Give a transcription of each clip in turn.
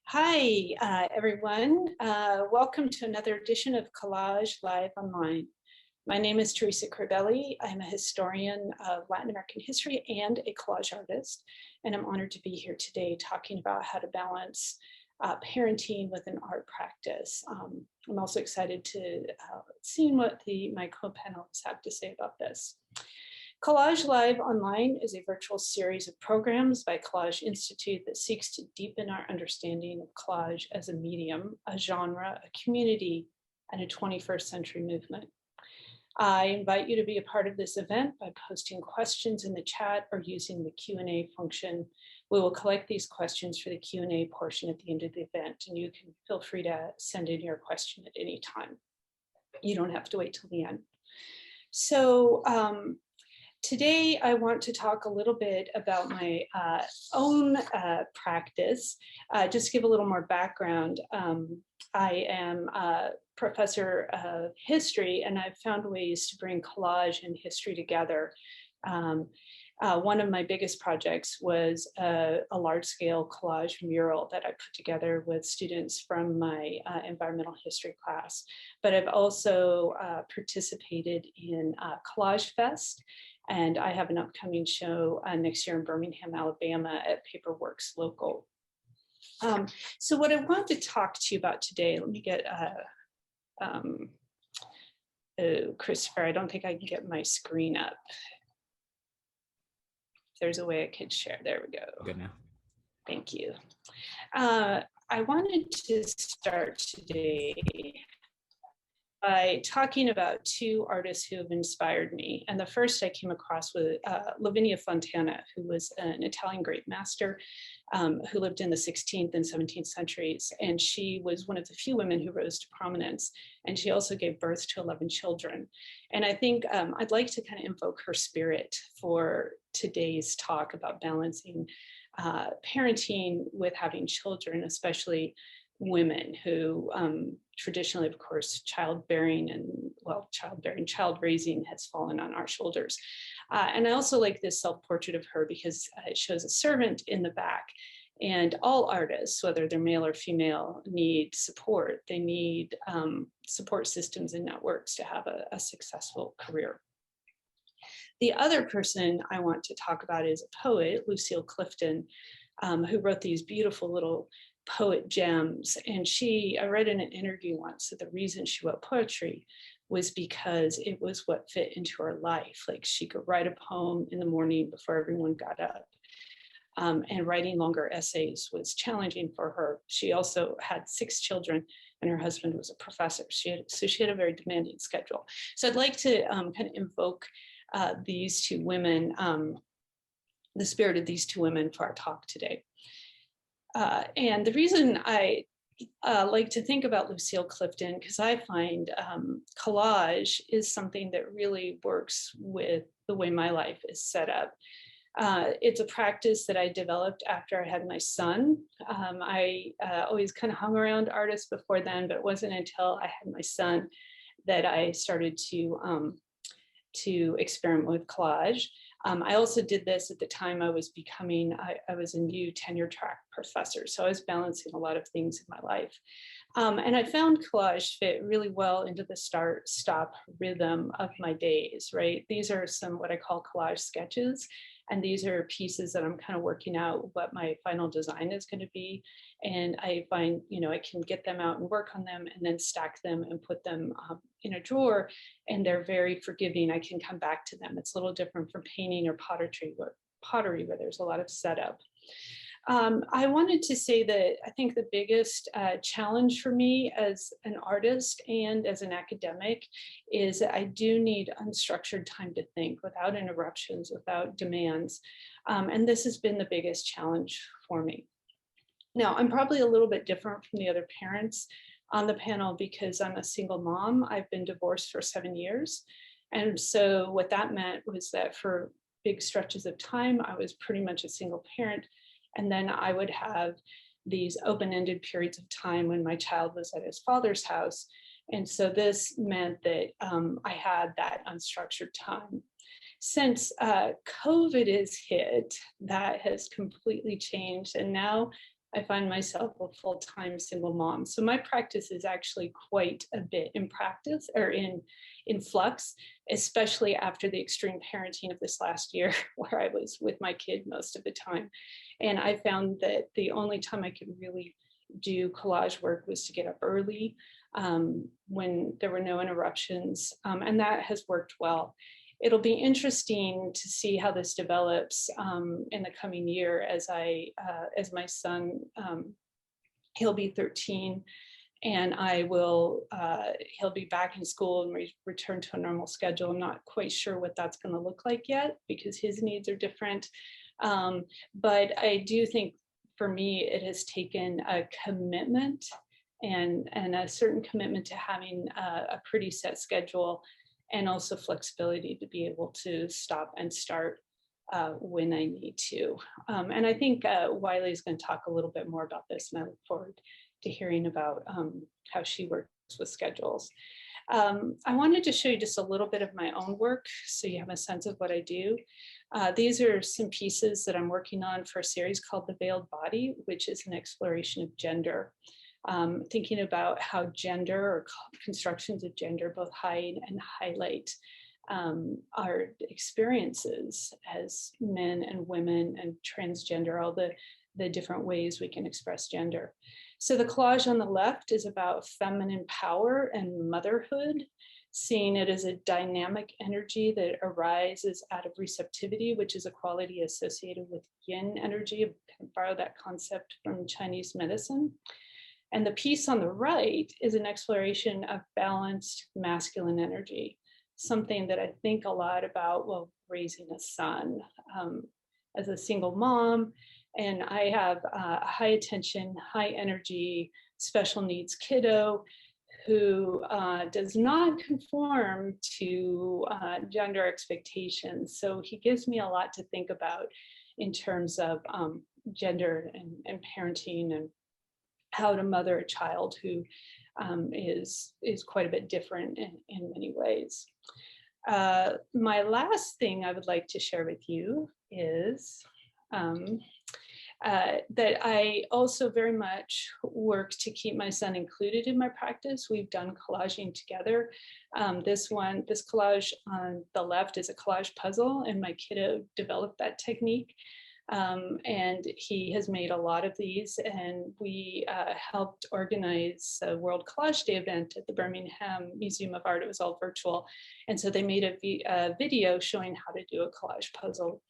Hi, everyone. Welcome to another edition of Kolaj LIVE Online. My name is Teresa Cribelli. I'm a historian of Latin American history and a collage artist, and I'm honored to be here today talking about how to balance parenting with an art practice. I'm also excited to see what my co-panelists have to say about this. Kolaj LIVE Online is a virtual series of programs by Collage Institute that seeks to deepen our understanding of collage as a medium, a genre, a community, and a 21st century movement. I invite you to be a part of this event by posting questions in the chat or using the Q&A function. We will collect these questions for the Q&A portion at the end of the event, and you can feel free to send in your question at any time. You don't have to wait till the end. So, today, I want to talk a little bit about my own practice. Just to give a little more background, I am a professor of history, and I've found ways to bring collage and history together. One of my biggest projects was a large-scale collage mural that I put together with students from my environmental history class. But I've also participated in Collage Fest, and I have an upcoming show next year in Birmingham, Alabama at Paperworks Local. So what I want to talk to you about today, let me get Christopher, I don't think I can get my screen up. There's a way I could share. There we go. Good now. Thank you. I wanted to start today by talking about two artists who have inspired me. And the first I came across was Lavinia Fontana, who was an Italian great master who lived in the 16th and 17th centuries. And she was one of the few women who rose to prominence. And she also gave birth to 11 children. And I think I'd like to kind of invoke her spirit for today's talk about balancing parenting with having children, especially women who traditionally, of course, child raising has fallen on our shoulders. And I also like this self-portrait of her because it shows a servant in the back. And all artists, whether they're male or female, need support. They need support systems and networks to have a successful career. The other person I want to talk about is a poet, Lucille Clifton, who wrote these beautiful little poet gems. And I read in an interview once that the reason she wrote poetry was because it was what fit into her life. Like she could write a poem in the morning before everyone got up. And writing longer essays was challenging for her. She also had 6 children and her husband was a professor. So she had a very demanding schedule. So I'd like to kind of invoke these two women, the spirit of these two women for our talk today. And the reason I like to think about Lucille Clifton, because I find collage is something that really works with the way my life is set up. It's a practice that I developed after I had my son. I always kind of hung around artists before then, but it wasn't until I had my son that I started to experiment with collage. I also did this at the time I was I was a new tenure track professor. So I was balancing a lot of things in my life. And I found collage fit really well into the start-stop rhythm of my days, right? These are some what I call collage sketches. And these are pieces that I'm kind of working out what my final design is going to be. And I find, I can get them out and work on them and then stack them and put them in a drawer. And they're very forgiving. I can come back to them. It's a little different from painting or pottery where there's a lot of setup. I wanted to say that I think the biggest challenge for me as an artist and as an academic is that I do need unstructured time to think without interruptions, without demands. And this has been the biggest challenge for me. Now, I'm probably a little bit different from the other parents on the panel because I'm a single mom. I've been divorced for 7 years. And so what that meant was that for big stretches of time, I was pretty much a single parent. And then I would have these open-ended periods of time when my child was at his father's house. And so this meant that I had that unstructured time. Since COVID has hit, that has completely changed. And now I find myself a full-time single mom. So my practice is actually quite a bit in practice or in flux, especially after the extreme parenting of this last year where I was with my kid most of the time. And I found that the only time I could really do collage work was to get up early when there were no interruptions, and that has worked well. It'll be interesting to see how this develops in the coming year as as my son, he'll be 13, and he'll be back in school and return to a normal schedule. I'm not quite sure what that's going to look like yet because his needs are different. But I do think for me, it has taken a commitment and a certain commitment to having a pretty set schedule, and also flexibility to be able to stop and start when I need to. And I think Wylie is going to talk a little bit more about this, and I look forward to hearing about how she works with schedules. I wanted to show you just a little bit of my own work so you have a sense of what I do. These are some pieces that I'm working on for a series called The Veiled Body, which is an exploration of gender. Thinking about how gender or constructions of gender both hide and highlight our experiences as men and women and transgender, all the different ways we can express gender. So the collage on the left is about feminine power and motherhood, seeing it as a dynamic energy that arises out of receptivity, which is a quality associated with yin energy. I can borrow that concept from Chinese medicine. And the piece on the right is an exploration of balanced masculine energy, something that I think a lot about while raising a son. As a single mom, and I have a high attention, high energy, special needs kiddo who does not conform to gender expectations. So he gives me a lot to think about in terms of gender and parenting and how to mother a child who is quite a bit different in many ways. My last thing I would like to share with you is that I also very much work to keep my son included in my practice. We've done collaging together. This collage on the left is a collage puzzle, and my kiddo developed that technique. And he has made a lot of these, and we helped organize a World Collage Day event at the Birmingham Museum of Art. It was all virtual. And so they made a video showing how to do a collage puzzle.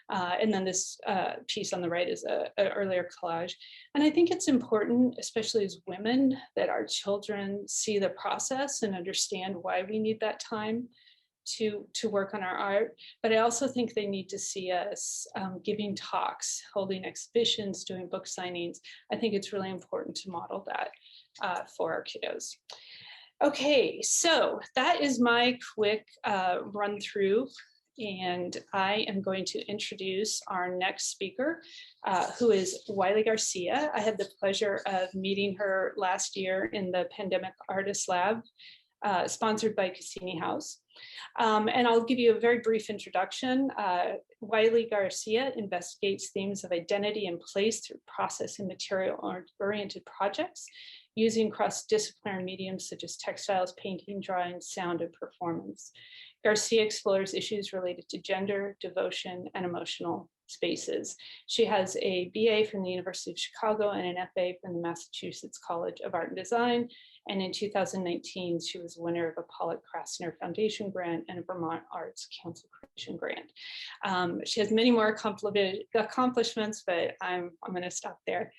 And then this piece on the right is an earlier collage. And I think it's important, especially as women, that our children see the process and understand why we need that time to work on our art. But I also think they need to see us giving talks, holding exhibitions, doing book signings. I think it's really important to model that for our kiddos. Okay, so that is my quick run through. And I am going to introduce our next speaker, who is Wylie Garcia. I had the pleasure of meeting her last year in the Pandemic Artist Lab, sponsored by Cassini House. And I'll give you a very brief introduction. Wylie Garcia investigates themes of identity and place through process and material-oriented projects, using cross-disciplinary mediums such as textiles, painting, drawing, sound, and performance. Garcia explores issues related to gender, devotion, and emotional spaces. She has a BA from the University of Chicago and an FA from the Massachusetts College of Art and Design. And in 2019, she was winner of a Pollock Krasner Foundation grant and a Vermont Arts Council Creation grant. She has many more accomplishments, but I'm going to stop there.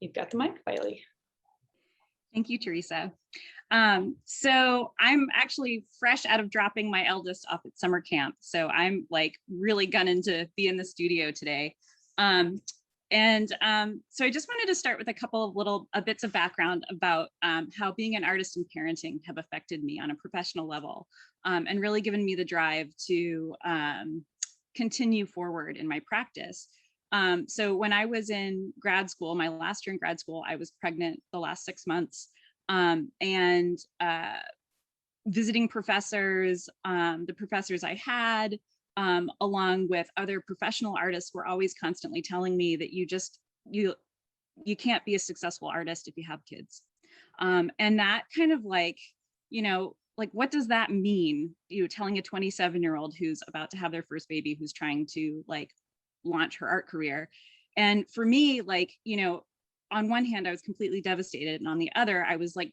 You've got the mic, Wylie. Thank you, Teresa. So I'm actually fresh out of dropping my eldest off at summer camp. So I'm like really gunning to be in the studio today. So I just wanted to start with a couple of little bits of background about how being an artist and parenting have affected me on a professional level, and really given me the drive to continue forward in my practice. So when I was in grad school, my last year in grad school, I was pregnant the last 6 months, and visiting professors, the professors I had, along with other professional artists, were always constantly telling me that you you can't be a successful artist if you have kids. And that kind of like, like, what does that mean? You telling a 27-year-old who's about to have their first baby, who's trying to like launch her art career. And for me, like, on one hand, I was completely devastated. And on the other, I was like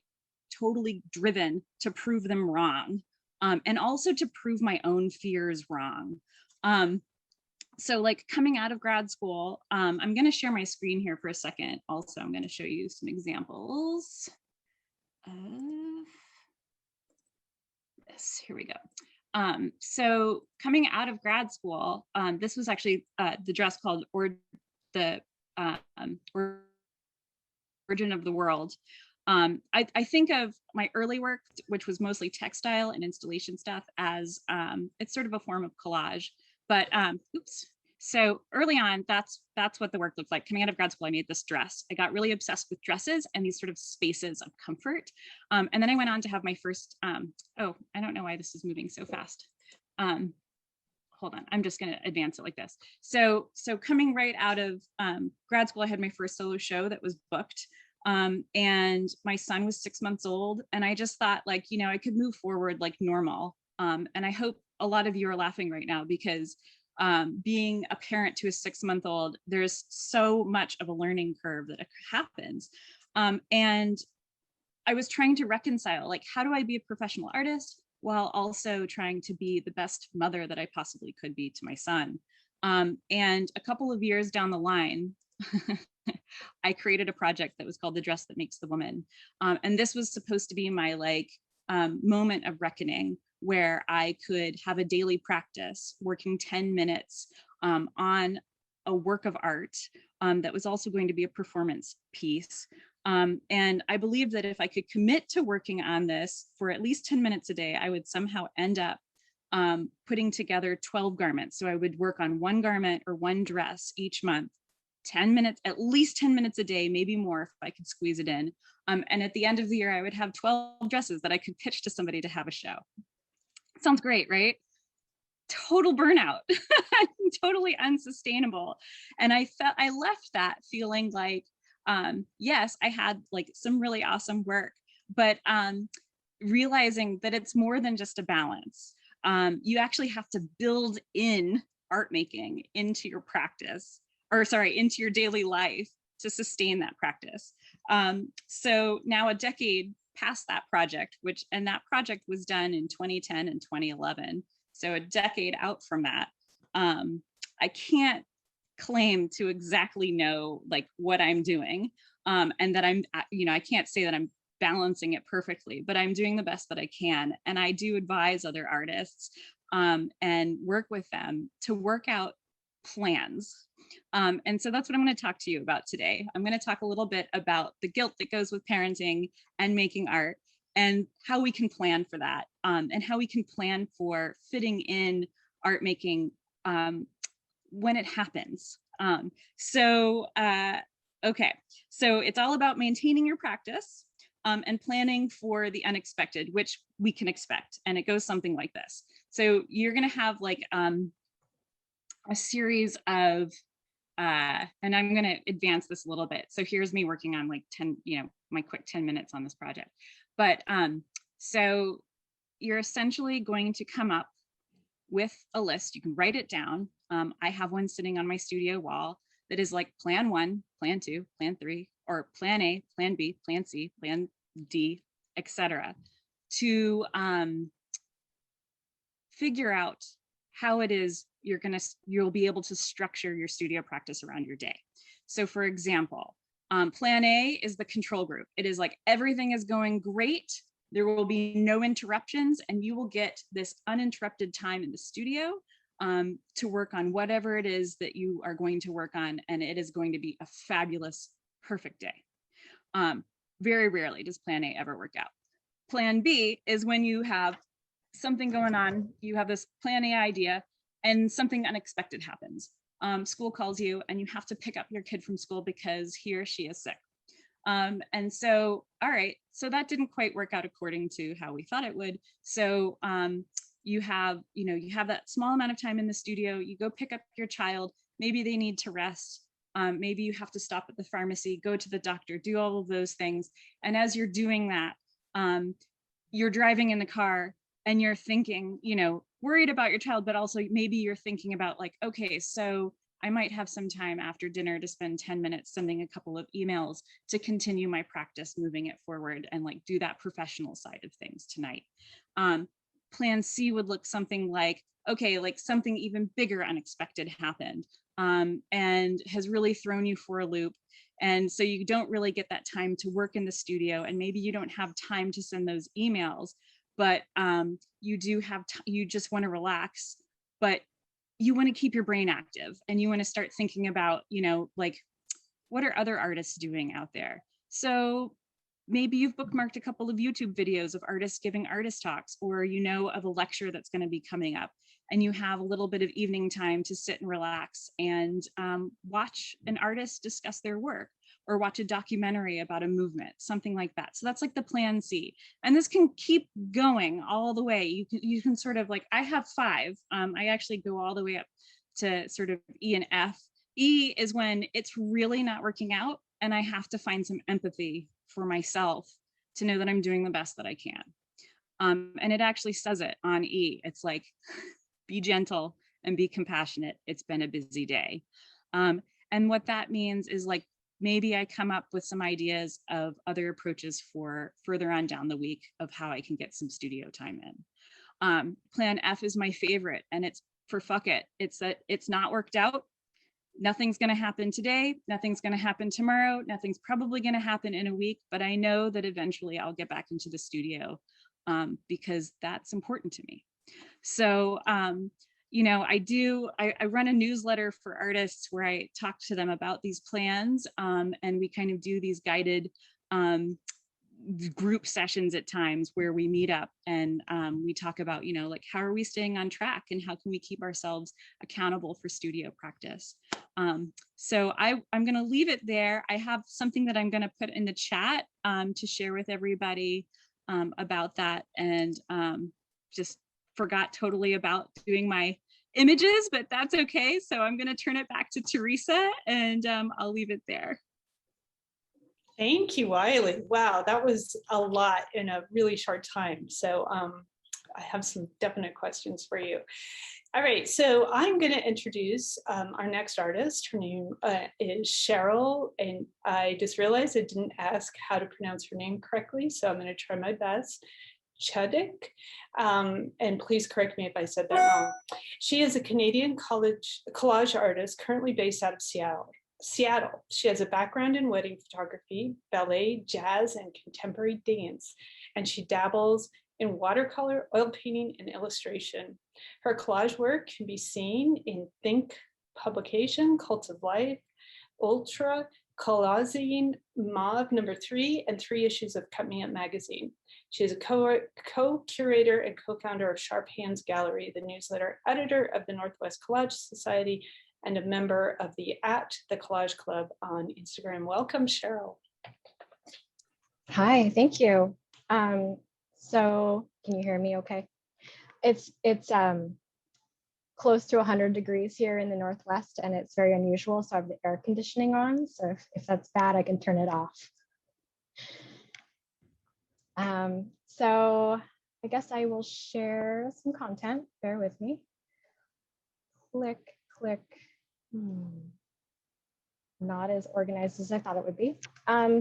totally driven to prove them wrong. And also to prove my own fears wrong. So like coming out of grad school, I'm going to share my screen here for a second. Also, I'm going to show you some examples of this. Here we go. So coming out of grad school, this was actually the dress called the Origin of the World. I think of my early work, which was mostly textile and installation stuff, as it's sort of a form of collage. But oops. So early on, that's what the work looked like. Coming out of grad school, I made this dress. I got really obsessed with dresses and these sort of spaces of comfort. And then I went on to have my first, oh, I don't know why this is moving so fast. Hold on, I'm just gonna advance it like this. So coming right out of grad school, I had my first solo show that was booked. And my son was 6 months old. And I just thought like, I could move forward like normal. And I hope a lot of you are laughing right now because being a parent to a 6-month-old, there's so much of a learning curve that happens. And I was trying to reconcile, like, how do I be a professional artist while also trying to be the best mother that I possibly could be to my son? And a couple of years down the line, I created a project that was called The Dress That Makes the Woman. And this was supposed to be my like moment of reckoning, where I could have a daily practice working 10 minutes on a work of art that was also going to be a performance piece. And I believed that if I could commit to working on this for at least 10 minutes a day, I would somehow end up putting together 12 garments. So I would work on one garment or one dress each month, 10 minutes, at least 10 minutes a day, maybe more if I could squeeze it in. And at the end of the year, I would have 12 dresses that I could pitch to somebody to have a show. Sounds great, right? Total burnout, totally unsustainable. And I left that feeling like, yes, I had like some really awesome work, but realizing that it's more than just a balance. You actually have to build in art making into your practice, or sorry, into your daily life to sustain that practice. So now a decade past that project, and that project was done in 2010 and 2011. So a decade out from that, I can't claim to exactly know like what I'm doing, and that I'm, I can't say that I'm balancing it perfectly, but I'm doing the best that I can. And I do advise other artists and work with them to work out plans. And so that's what I'm going to talk to you about today. I'm going to talk a little bit about the guilt that goes with parenting and making art, and how we can plan for that, and how we can plan for fitting in art making when it happens. Okay, so it's all about maintaining your practice and planning for the unexpected, which we can expect. And it goes something like this. So you're going to have like a series of, and I'm going to advance this a little bit. So here's me working on like 10, my quick 10 minutes on this project. But so you're essentially going to come up with a list. You can write it down. I have one sitting on my studio wall that is like plan 1, plan 2, plan 3, or plan A, plan B, plan C, plan D, etc. to figure out how it is you'll be able to structure your studio practice around your day. So for example, plan A is the control group. It is like everything is going great. There will be no interruptions, and you will get this uninterrupted time in the studio to work on whatever it is that you are going to work on, and it is going to be a fabulous, perfect day. Very rarely does plan A ever work out. Plan B is when you have something going on, you have this plan A idea, and something unexpected happens. School calls you and you have to pick up your kid from school because he or she is sick. And so, all right, so that didn't quite work out according to how we thought it would. So you have that small amount of time in the studio, you go pick up your child, maybe they need to rest. Maybe you have to stop at the pharmacy, go to the doctor, do all of those things. And as you're doing that, you're driving in the car and you're thinking, you know, worried about your child, but also maybe you're thinking about like, okay, so I might have some time after dinner to spend 10 minutes sending a couple of emails to continue my practice, moving it forward and like do that professional side of things tonight. Plan C would look something like, okay, like something even bigger unexpected happened and has really thrown you for a loop. And so you don't really get that time to work in the studio, and maybe you don't have time to send those emails, but you do have, you just want to relax, but you want to keep your brain active and you want to start thinking about, you know, like, what are other artists doing out there? So maybe you've bookmarked a couple of YouTube videos of artists giving artist talks, or you know of a lecture that's going to be coming up, and you have a little bit of evening time to sit and relax and watch an artist discuss their work, or watch a documentary about a movement, something like that. So that's like the plan C. And this can keep going all the way. You can sort of like, I have 5. I actually go all the way up to sort of E and F. E is when it's really not working out and I have to find some empathy for myself to know that I'm doing the best that I can. And it actually says it on E. It's like, be gentle and be compassionate. It's been a busy day. And what that means is like, maybe I come up with some ideas of other approaches for further on down the week of how I can get some studio time in. Plan F is my favorite, and it's for fuck it. It's that it's not worked out. Nothing's going to happen today. Nothing's going to happen tomorrow. Nothing's probably going to happen in a week, but I know that eventually I'll get back into the studio because that's important to me. So, you know, I run a newsletter for artists where I talk to them about these plans, and we kind of do these guided group sessions at times where we meet up and we talk about, you know, like, how are we staying on track and how can we keep ourselves accountable for studio practice? So I'm going to leave it there. I have something that I'm going to put in the chat to share with everybody about that, and just forgot totally about doing my images, but that's okay. So I'm going to turn it back to Teresa, and I'll leave it there. Thank you, Wylie. Wow, that was a lot in a really short time. So I have some definite questions for you. All right, so I'm going to introduce our next artist. Her name is Cheryl, and I just realized I didn't ask how to pronounce her name correctly, so I'm going to try my best. Chudyk, and please correct me if I said that wrong. She is a Canadian collage artist currently based out of Seattle. She has a background in wedding photography, ballet, jazz, and contemporary dance, and she dabbles in watercolor, oil painting, and illustration. Her collage work can be seen in Think publication, Cult of Life, Ultra, Collaging, Mauve #3, and 3 issues of Cut Me Up magazine. She is a co-curator and co-founder of Sharp Hands Gallery, the newsletter editor of the Northwest Collage Society, and a member of the @the_collage club on Instagram. Welcome, Cheryl. Hi, thank you. So can you hear me okay? It's close to 100 degrees here in the Northwest, and it's very unusual, so I have the air conditioning on. So if that's bad, I can turn it off. So I guess I will share some content. Bear with me. Click, click. Not as organized as I thought it would be.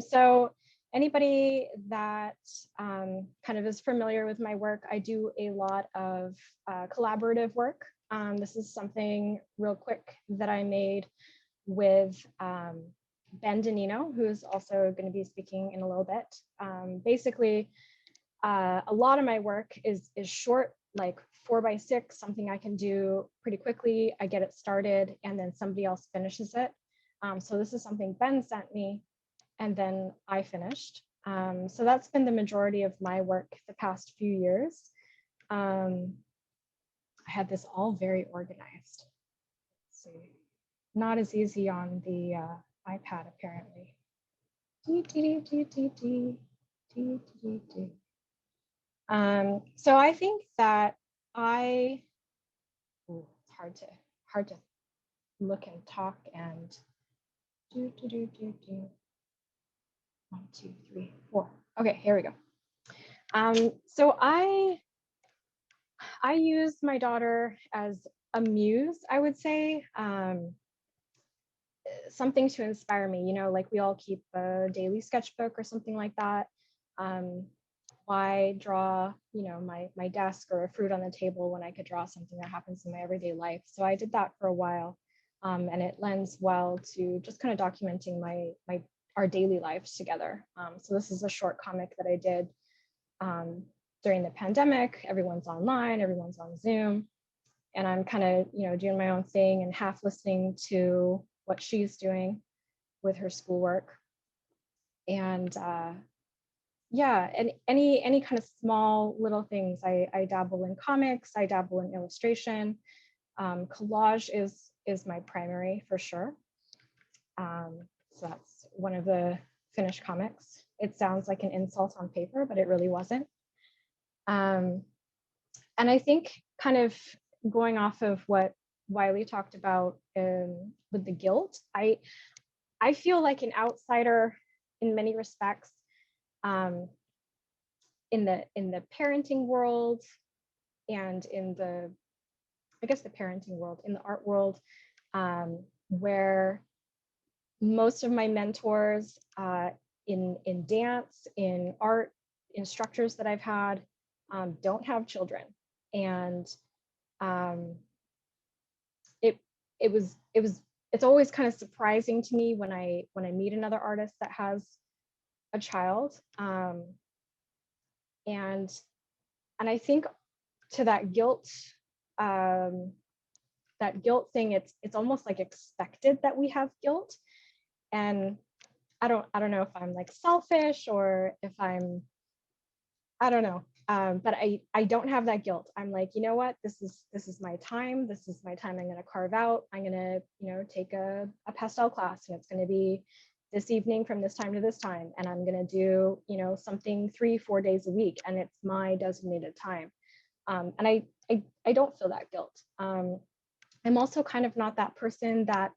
So anybody that kind of is familiar with my work, I do a lot of collaborative work. This is something real quick that I made with Ben DiNino, who's also going to be speaking in a little bit. Basically, a lot of my work is short, like 4x6, something I can do pretty quickly. I get it started and then somebody else finishes it. So this is something Ben sent me and then I finished. So that's been the majority of my work the past few years. I had this all very organized. Let's see. Not as easy on the iPad, apparently. So I think that it's hard to look and talk and 1, 2, 3, 4. Okay, here we go. So I use my daughter as a muse, I would say, something to inspire me, you know, like we all keep a daily sketchbook or something like that. Why draw, you know, my desk or a fruit on the table when I could draw something that happens in my everyday life? So I did that for a while, and it lends well to just kind of documenting our daily lives together. So this is a short comic that I did during the pandemic. Everyone's online, everyone's on Zoom, and I'm kind of, you know, doing my own thing and half listening to what she's doing with her schoolwork. And yeah, and any kind of small little things. I dabble in comics, I dabble in illustration. Collage is my primary for sure. So that's one of the finished comics. It sounds like an insult on paper, but it really wasn't. And I think kind of going off of what Wylie talked about with the guilt, I feel like an outsider in many respects, in the parenting world and in the, I guess the parenting world, in the art world, where most of my mentors in dance, in art, instructors that I've had don't have children. And it's always kind of surprising to me when I meet another artist that has a child. And I think to that guilt thing, it's almost like expected that we have guilt. And I don't know if I'm like selfish or if I don't know. But I don't have that guilt. I'm like, you know what, this is my time. This is my time I'm going to carve out. I'm going to, you know, take a pastel class, and it's going to be this evening from this time to this time. And I'm going to do, you know, something 3-4 days a week, and it's my designated time. And I don't feel that guilt. I'm also kind of not that person that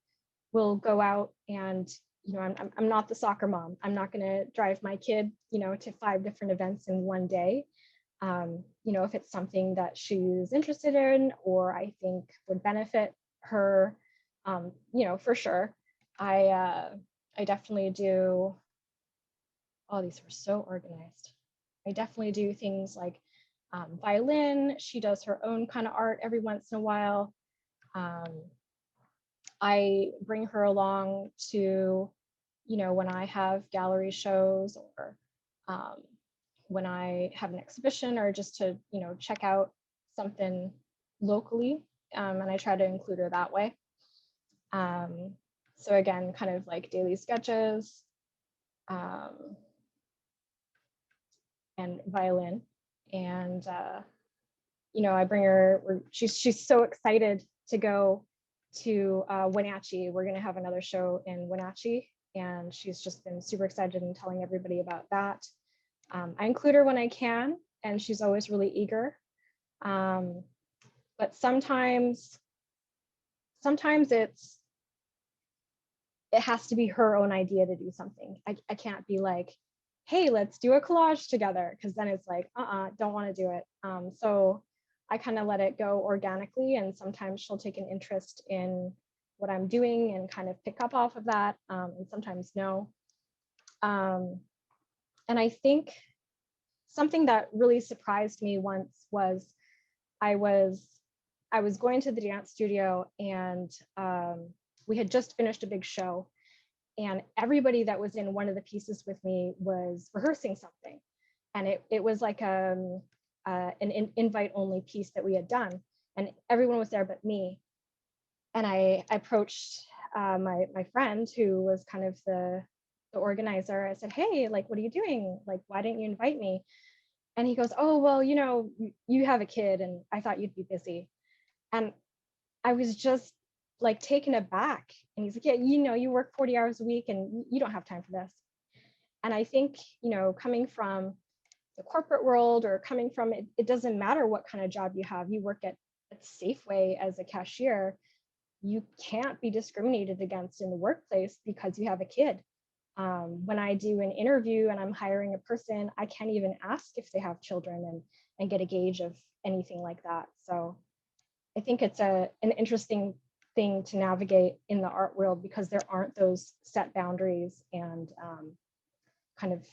will go out and, you know, I'm not the soccer mom. I'm not going to drive my kid, you know, to 5 different events in one day. You know, if it's something that she's interested in or I think would benefit her, you know, for sure. I definitely do. Oh, these were so organized. I definitely do things like violin. She does her own kind of art every once in a while. I bring her along to, you know, when I have gallery shows or when I have an exhibition, or just to, you know, check out something locally. And I try to include her that way. So again, kind of like daily sketches and violin. And, you know, I bring her, she's so excited to go to Wenatchee. We're going to have another show in Wenatchee, and she's just been super excited and telling everybody about that. I include her when I can, and she's always really eager. But sometimes it has to be her own idea to do something. I can't be like, hey, let's do a collage together, because then it's like, don't want to do it. So I kind of let it go organically, and sometimes she'll take an interest in what I'm doing and kind of pick up off of that, and sometimes no. And I think something that really surprised me once was I was going to the dance studio, and we had just finished a big show, and everybody that was in one of the pieces with me was rehearsing something, and it was like an invite only piece that we had done, and everyone was there but me. And I approached my friend who was kind of the organizer. I said, hey, like, what are you doing? Like, why didn't you invite me? And he goes, oh, well, you know, you have a kid and I thought you'd be busy. And I was just like taken aback. And he's like, yeah, you know, you work 40 hours a week and you don't have time for this. And I think, you know, coming from the corporate world or coming from it doesn't matter what kind of job you have. You work at Safeway as a cashier. you can't be discriminated against in the workplace because you have a kid. When I do an interview and I'm hiring a person, I can't even ask if they have children and get a gauge of anything like that. So I think it's an interesting thing to navigate in the art world because there aren't those set boundaries and kind of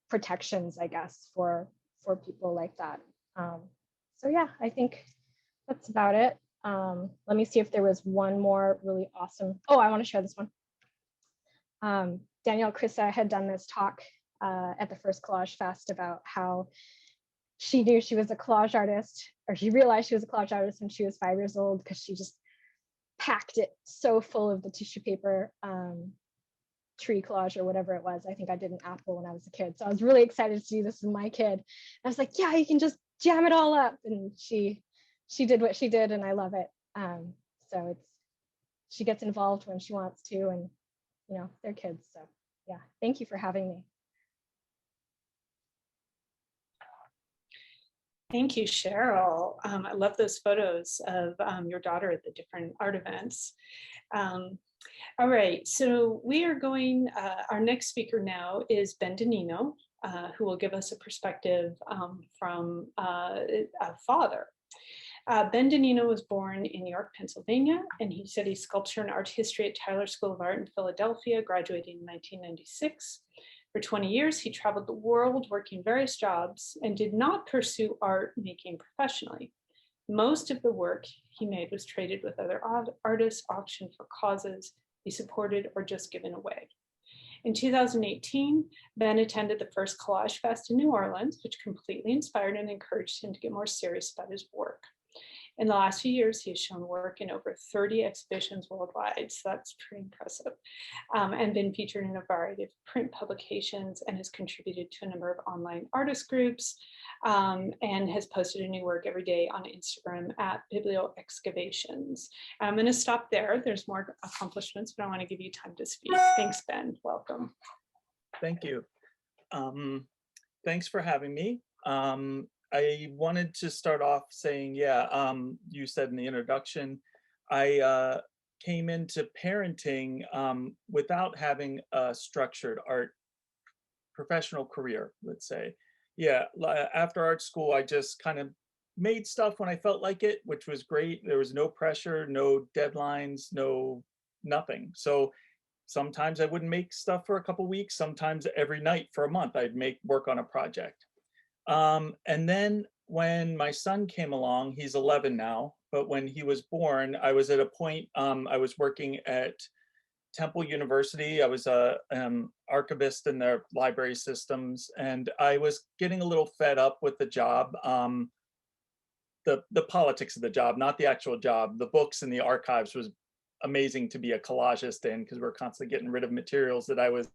protections, I guess, for people like that. So yeah, I think that's about it. Let me see if there was one more really awesome. Oh, I want to share this one. Danielle Krysa had done this talk at the first Collage Fest about how she knew she was a collage artist, or she realized she was a collage artist when she was 5 years old because she just packed it so full of the tissue paper tree collage or whatever it was. I think I did an apple when I was a kid. So I was really excited to do this with my kid. I was like, yeah, you can just jam it all up. And she did what she did, and I love it. So she gets involved when she wants to, and you know, they're kids. So yeah, thank you for having me. Thank you, Cheryl. I love those photos of your daughter at the different art events. All right, so we are going, our next speaker now is Ben DiNino, who will give us a perspective from a father. Ben DiNino was born in York, Pennsylvania, and he studied sculpture and art history at Tyler School of Art in Philadelphia, graduating in 1996. For 20 years, he traveled the world working various jobs and did not pursue art making professionally. Most of the work he made was traded with other artists, auctioned for causes he supported, or just given away. In 2018, Ben attended the first Collage Fest in New Orleans, which completely inspired and encouraged him to get more serious about his work. In the last few years, he has shown work in over 30 exhibitions worldwide, so that's pretty impressive, and been featured in a variety of print publications, and has contributed to a number of online artist groups, and has posted a new work every day on Instagram at Biblioexcavations. I'm going to stop there. There's more accomplishments, but I want to give you time to speak. Thanks, Ben. Welcome. Thank you. Thanks for having me. I wanted to start off saying, yeah, you said in the introduction, I came into parenting without having a structured art professional career, let's say. Yeah, after art school, I just kind of made stuff when I felt like it, which was great. There was no pressure, no deadlines, nothing. So sometimes I wouldn't make stuff for a couple weeks. Sometimes every night for a month, I'd work on a project. And then when my son came along, he's 11 now, but when he was born, I was at a point, I was working at Temple University. I was a archivist in their library systems, and I was getting a little fed up with the job, the politics of the job, not the actual job. The books and the archives was amazing to be a collagist in because we're constantly getting rid of materials that I was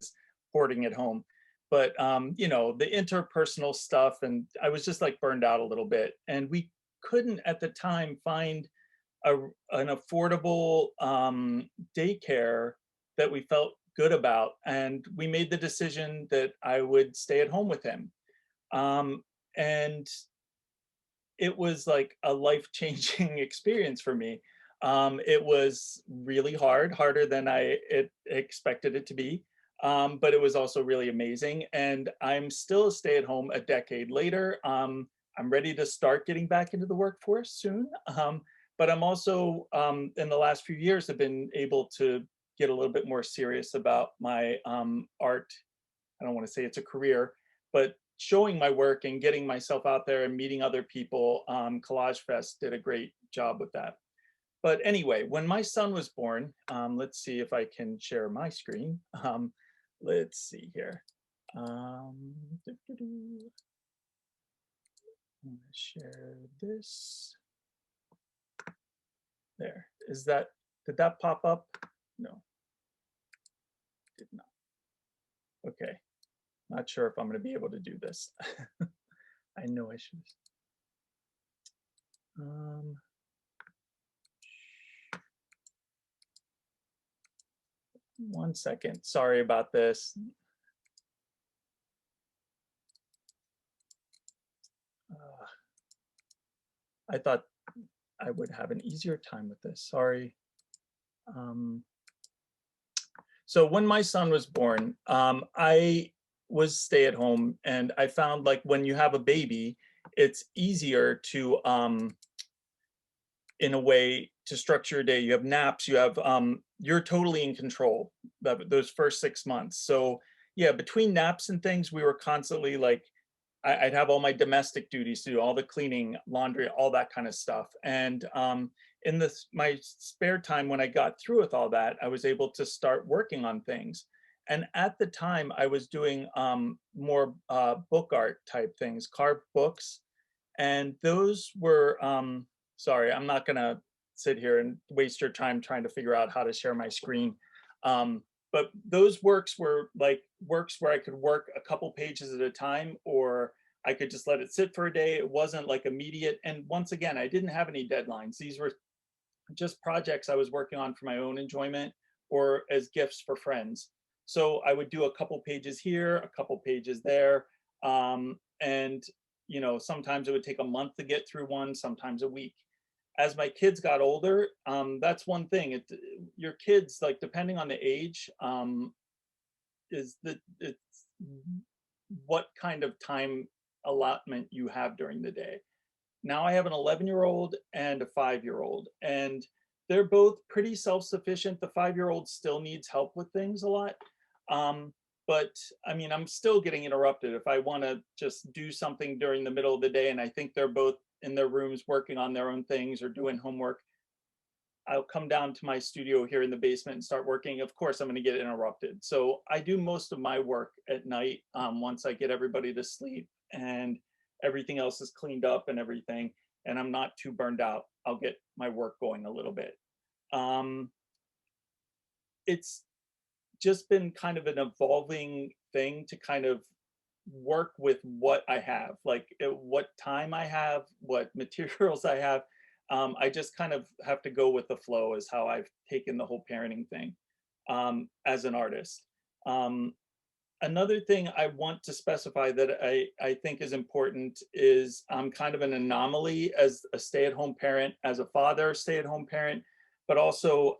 hoarding at home. But you know, the interpersonal stuff, and I was just like burned out a little bit, and we couldn't at the time find an affordable daycare that we felt good about, and we made the decision that I would stay at home with him. And it was like a life-changing experience for me. It was really hard, harder than I expected it to be. But it was also really amazing. And I'm still a stay-at-home a decade later. I'm ready to start getting back into the workforce soon. But I'm also, in the last few years, have been able to get a little bit more serious about my art. I don't want to say it's a career, but showing my work and getting myself out there and meeting other people. Collage Fest did a great job with that. But anyway, when my son was born, let's see if I can share my screen. Let's see here. I'm gonna share this. There. Did that pop up? No, did not. Okay. Not sure if I'm going to be able to do this. I know I should. 1 second. Sorry about this. I thought I would have an easier time with this. Sorry. So when my son was born, I was stay at home, and I found like when you have a baby, it's easier to, in a way, to structure your day. You have naps, you have, you're totally in control those first 6 months. So yeah, between naps and things, we were constantly like, I'd have all my domestic duties to do, all the cleaning, laundry, all that kind of stuff. And in my spare time, when I got through with all that, I was able to start working on things. And at the time, I was doing more book art type things, carved books. And those were, sorry, I'm not gonna sit here and waste your time trying to figure out how to share my screen. But those works were like works where I could work a couple pages at a time, or I could just let it sit for a day. It wasn't like immediate. And once again, I didn't have any deadlines. These were just projects I was working on for my own enjoyment or as gifts for friends. So I would do a couple pages here, a couple pages there. And, you know, sometimes it would take a month to get through one, sometimes a week. As my kids got older, that's one thing. Your kids, like depending on the age, it's what kind of time allotment you have during the day. Now I have an 11-year-old and a 5-year-old, and they're both pretty self-sufficient. The 5-year-old still needs help with things a lot. But I mean, I'm still getting interrupted. If I want to just do something during the middle of the day and I think they're both in their rooms working on their own things or doing homework, I'll come down to my studio here in the basement and start working. Of course, I'm going to get interrupted. So I do most of my work at night once I get everybody to sleep and everything else is cleaned up and everything, and I'm not too burned out. I'll get my work going a little bit. It's just been kind of an evolving thing to kind of work with what I have, like what time I have, what materials I have. I just kind of have to go with the flow is how I've taken the whole parenting thing as an artist. Another thing I want to specify that I think is important is I'm kind of an anomaly as a stay-at-home parent, as a father stay-at-home parent, but also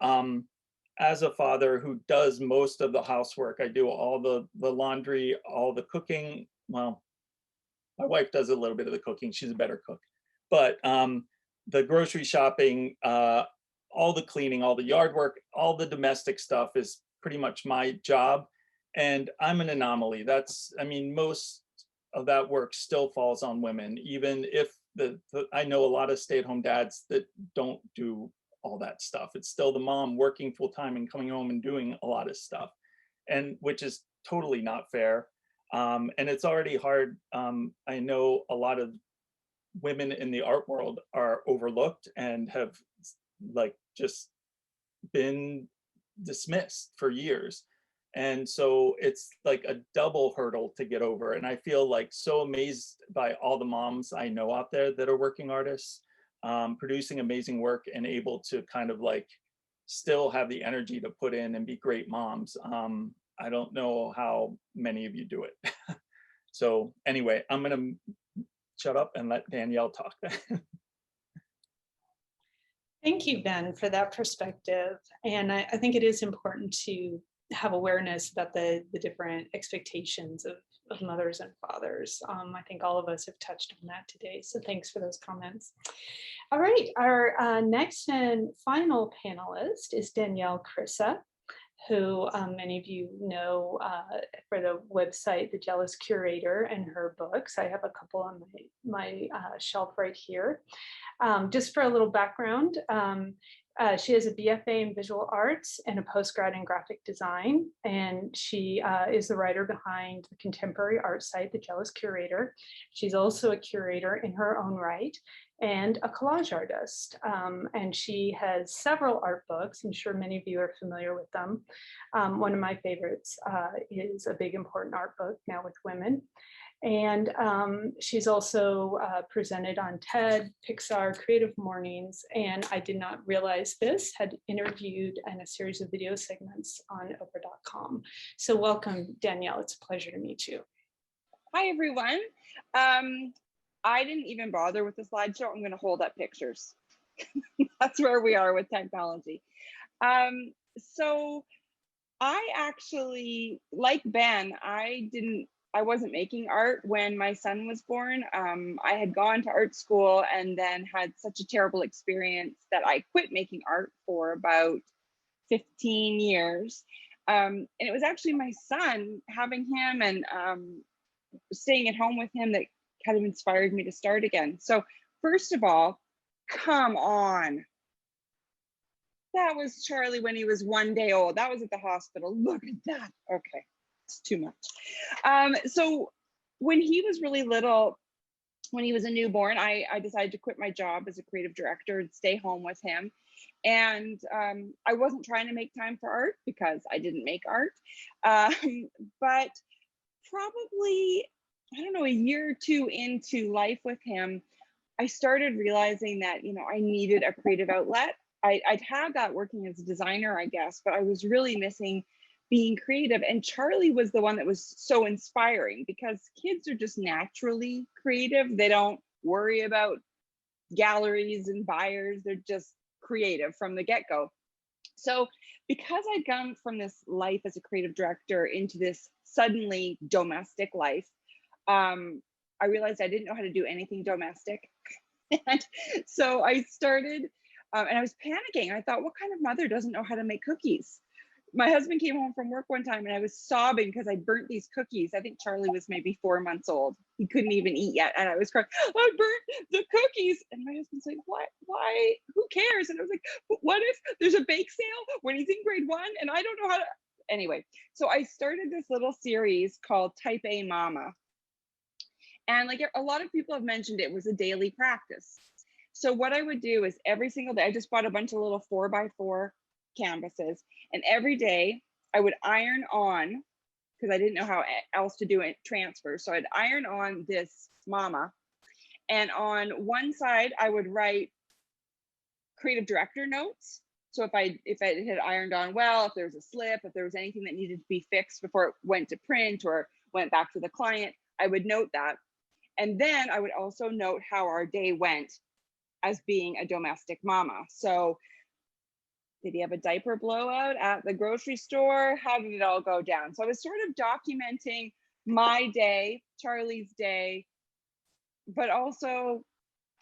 as a father who does most of the housework. I do all the laundry, all the cooking. Well, my wife does a little bit of the cooking. She's a better cook. But the grocery shopping, all the cleaning, all the yard work, all the domestic stuff is pretty much my job. And I'm an anomaly. I mean, most of that work still falls on women, even if I know a lot of stay-at-home dads that don't do all that stuff. It's still the mom working full-time and coming home and doing a lot of stuff, and which is totally not fair. And it's already hard. I know a lot of women in the art world are overlooked and have like just been dismissed for years. And so it's like a double hurdle to get over. And I feel like so amazed by all the moms I know out there that are working artists, producing amazing work and able to kind of like still have the energy to put in and be great moms. I don't know how many of you do it. So anyway, I'm gonna shut up and let Danielle talk. Thank you, Ben, for that perspective. And I think it is important to have awareness about the different expectations of mothers and fathers. I think all of us have touched on that today. So thanks for those comments. All right, our next and final panelist is Danielle Krysa, who many of you know for the website, The Jealous Curator, and her books. I have a couple on my shelf right here. Just for a little background, she has a BFA in visual arts and a postgrad in graphic design, and she is the writer behind the contemporary art site, The Jealous Curator. She's also a curator in her own right and a collage artist. And she has several art books. I'm sure many of you are familiar with them. One of my favorites is A Big Important Art Book, Now with Women. And she's also presented on TED, Pixar, Creative Mornings, and I did not realize this, had interviewed in a series of video segments on Oprah.com. So welcome, Danielle. It's a pleasure to meet you. Hi, everyone. I didn't even bother with the slideshow. I'm going to hold up pictures. That's where we are with technology. So I actually, like Ben, I wasn't making art when my son was born. I had gone to art school and then had such a terrible experience that I quit making art for about 15 years. And it was actually my son, having him and staying at home with him, that kind of inspired me to start again. So first of all, come on. That was Charlie when he was 1 day old. That was at the hospital. Look at that. Okay, it's too much. So when he was really little, when he was a newborn, I decided to quit my job as a creative director and stay home with him. And I wasn't trying to make time for art because I didn't make art. But probably, I don't know, a year or two into life with him, I started realizing that, you know, I needed a creative outlet. I'd had that working as a designer, I guess, but I was really missing being creative. And Charlie was the one that was so inspiring, because kids are just naturally creative. They don't worry about galleries and buyers. They're just creative from the get-go. So because I'd gone from this life as a creative director into this suddenly domestic life, I realized I didn't know how to do anything domestic. And so I started, and I was panicking. I thought, what kind of mother doesn't know how to make cookies? My husband came home from work one time and I was sobbing because I burnt these cookies. I think Charlie was maybe 4 months old. He couldn't even eat yet. And I was crying, I burnt the cookies. And my husband's like, what? Why? Who cares? And I was like, what if there's a bake sale when he's in grade 1 and I don't know how to? Anyway, so I started this little series called Type A Mama. And like a lot of people have mentioned, it was a daily practice. So what I would do is every single day, I just bought a bunch of little 4x4 canvases, and every day I would iron on, because I didn't know how else to do it, transfer. So I'd iron on this mama, and on one side I would write creative director notes. So if it had ironed on well, if there was a slip, if there was anything that needed to be fixed before it went to print or went back to the client, I would note that. And then I would also note how our day went as being a domestic mama. So did he have a diaper blowout at the grocery store? How did it all go down? So I was sort of documenting my day, Charlie's day, but also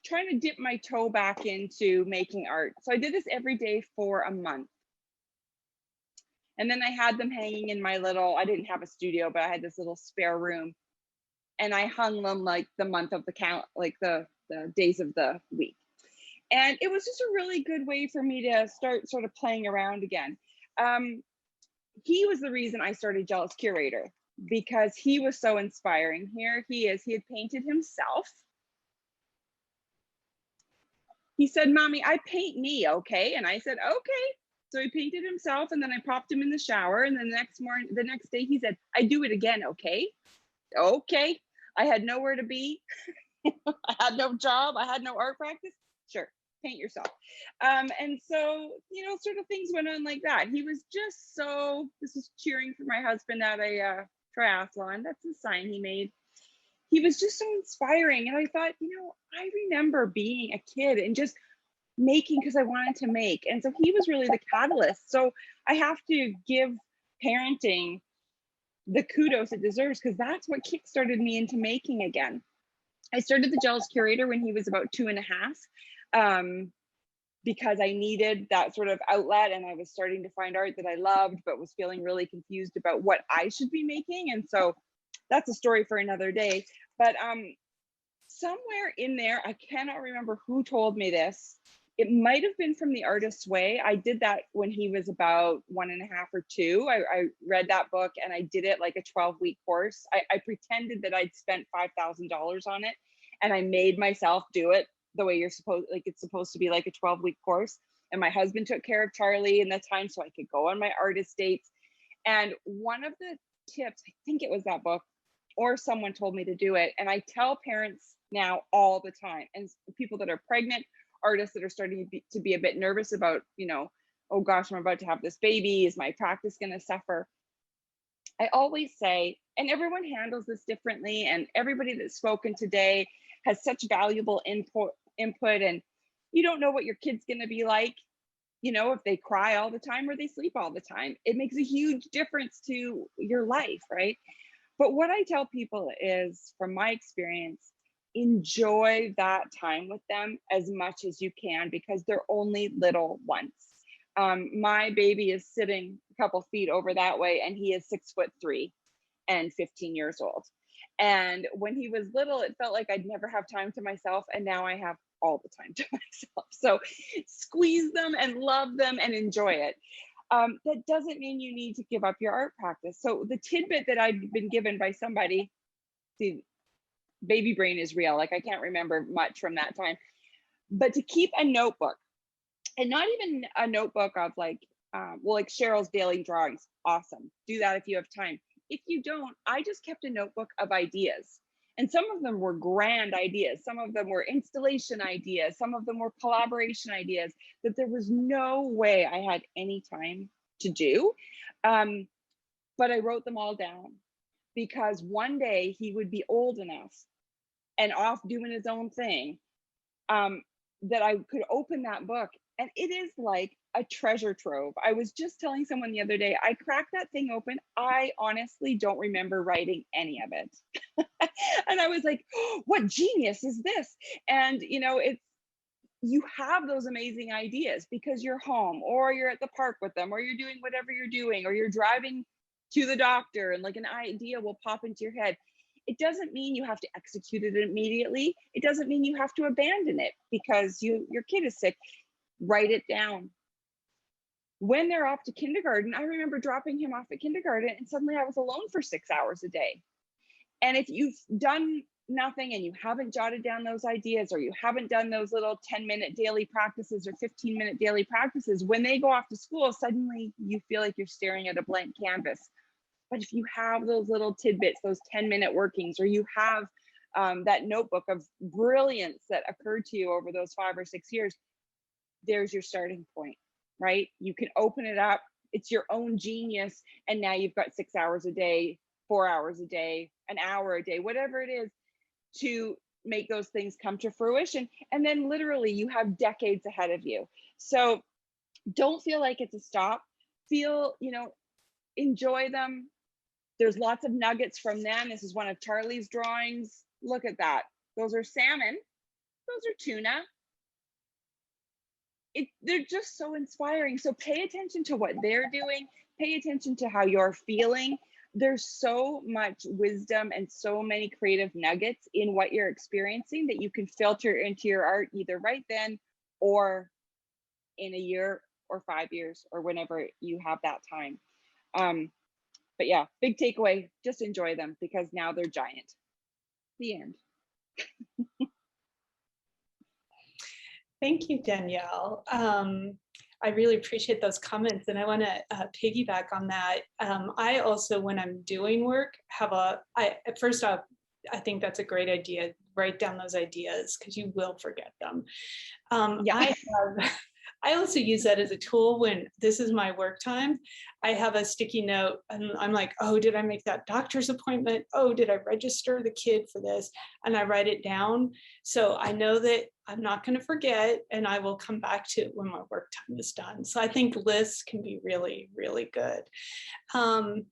trying to dip my toe back into making art. So I did this every day for a month. And then I had them hanging in my little, I didn't have a studio, but I had this little spare room. And I hung them like the month of the count, like the days of the week. And it was just a really good way for me to start sort of playing around again. He was the reason I started Jealous Curator, because he was so inspiring. Here he is, he had painted himself. He said, Mommy, I paint me, okay? And I said, okay. So he painted himself, and then I popped him in the shower. And then the next day he said, I do it again, okay? Okay. I had nowhere to be. I had no job. I had no art practice. Sure, paint yourself. And so, you know, sort of things went on like that. He was just so, this is cheering for my husband at a triathlon. That's a sign he made. He was just so inspiring. And I thought, you know, I remember being a kid and just making because I wanted to make. And so he was really the catalyst. So I have to give parenting the kudos it deserves, because that's what kickstarted me into making again. I started the Jealous Curator when he was about 2.5, because I needed that sort of outlet, and I was starting to find art that I loved, but was feeling really confused about what I should be making. And so that's a story for another day. But somewhere in there, I cannot remember who told me this. It might have been from The Artist's Way. I did that when he was about 1.5 or 2. I read that book and I did it like a 12-week course. I pretended that I'd spent $5,000 on it, and I made myself do it the way it's supposed to be, like a 12-week course. And my husband took care of Charlie in the time so I could go on my artist dates. And one of the tips, I think it was that book, or someone told me to do it. And I tell parents now all the time, and people that are pregnant, artists that are starting to be a bit nervous about, you know, oh gosh, I'm about to have this baby. Is my practice going to suffer? I always say, and everyone handles this differently, and everybody that's spoken today has such valuable input. And You don't know what your kid's going to be like, you know, if they cry all the time or they sleep all the time. It makes a huge difference to your life, right? But what I tell people is, from my experience, enjoy that time with them as much as you can, because they're only little ones. My baby is sitting a couple feet over that way, and he is 6'3" and 15 years old. And when he was little, it felt like I'd never have time to myself. And now I have all the time to myself. So squeeze them and love them and enjoy it. That doesn't mean you need to give up your art practice. So the tidbit that I've been given by somebody, see, baby brain is real. Like, I can't remember much from that time, but to keep a notebook, and not even a notebook of like, well, like Cheryl's daily drawings. Awesome. Do that if you have time. If you don't, I just kept a notebook of ideas. And some of them were grand ideas. Some of them were installation ideas. Some of them were collaboration ideas that there was no way I had any time to do. But I wrote them all down, because one day he would be old enough and off doing his own thing, that I could open that book. And it is like a treasure trove. I was just telling someone the other day, I cracked that thing open. I honestly don't remember writing any of it. And I was like, oh, what genius is this? And you know, you have those amazing ideas because you're home, or you're at the park with them, or you're doing whatever you're doing, or you're driving to the doctor and like an idea will pop into your head. It doesn't mean you have to execute it immediately. It doesn't mean you have to abandon it because your kid is sick. Write it down. When they're off to kindergarten, I remember dropping him off at kindergarten and suddenly I was alone for 6 hours a day. And if you've done nothing and you haven't jotted down those ideas, or you haven't done those little 10-minute daily practices or 15-minute daily practices, when they go off to school, suddenly you feel like you're staring at a blank canvas. But if you have those little tidbits, those 10-minute workings, or you have that notebook of brilliance that occurred to you over those 5 or 6 years, there's your starting point, right? You can open it up. It's your own genius. And now you've got 6 hours a day, 4 hours a day, an hour a day, whatever it is, to make those things come to fruition. And then literally you have decades ahead of you. So don't feel like it's a stop. Feel, you know, enjoy them. There's lots of nuggets from them. This is one of Charlie's drawings. Look at that. Those are salmon. Those are tuna. They're just so inspiring. So pay attention to what they're doing. Pay attention to how you're feeling. There's so much wisdom and so many creative nuggets in what you're experiencing that you can filter into your art either right then or in a year or 5 years or whenever you have that time. But yeah, big takeaway, just enjoy them because now they're giant. The end. Thank you, Danielle. I really appreciate those comments, and I want to piggyback on that. I also, when I'm doing work, first off, I think that's a great idea. Write down those ideas because you will forget them. Yeah. I also use that as a tool when this is my work time. I have a sticky note and I'm like, oh, did I make that doctor's appointment? Oh, did I register the kid for this? And I write it down. So I know that I'm not going to forget and I will come back to it when my work time is done. So I think lists can be really, really good. And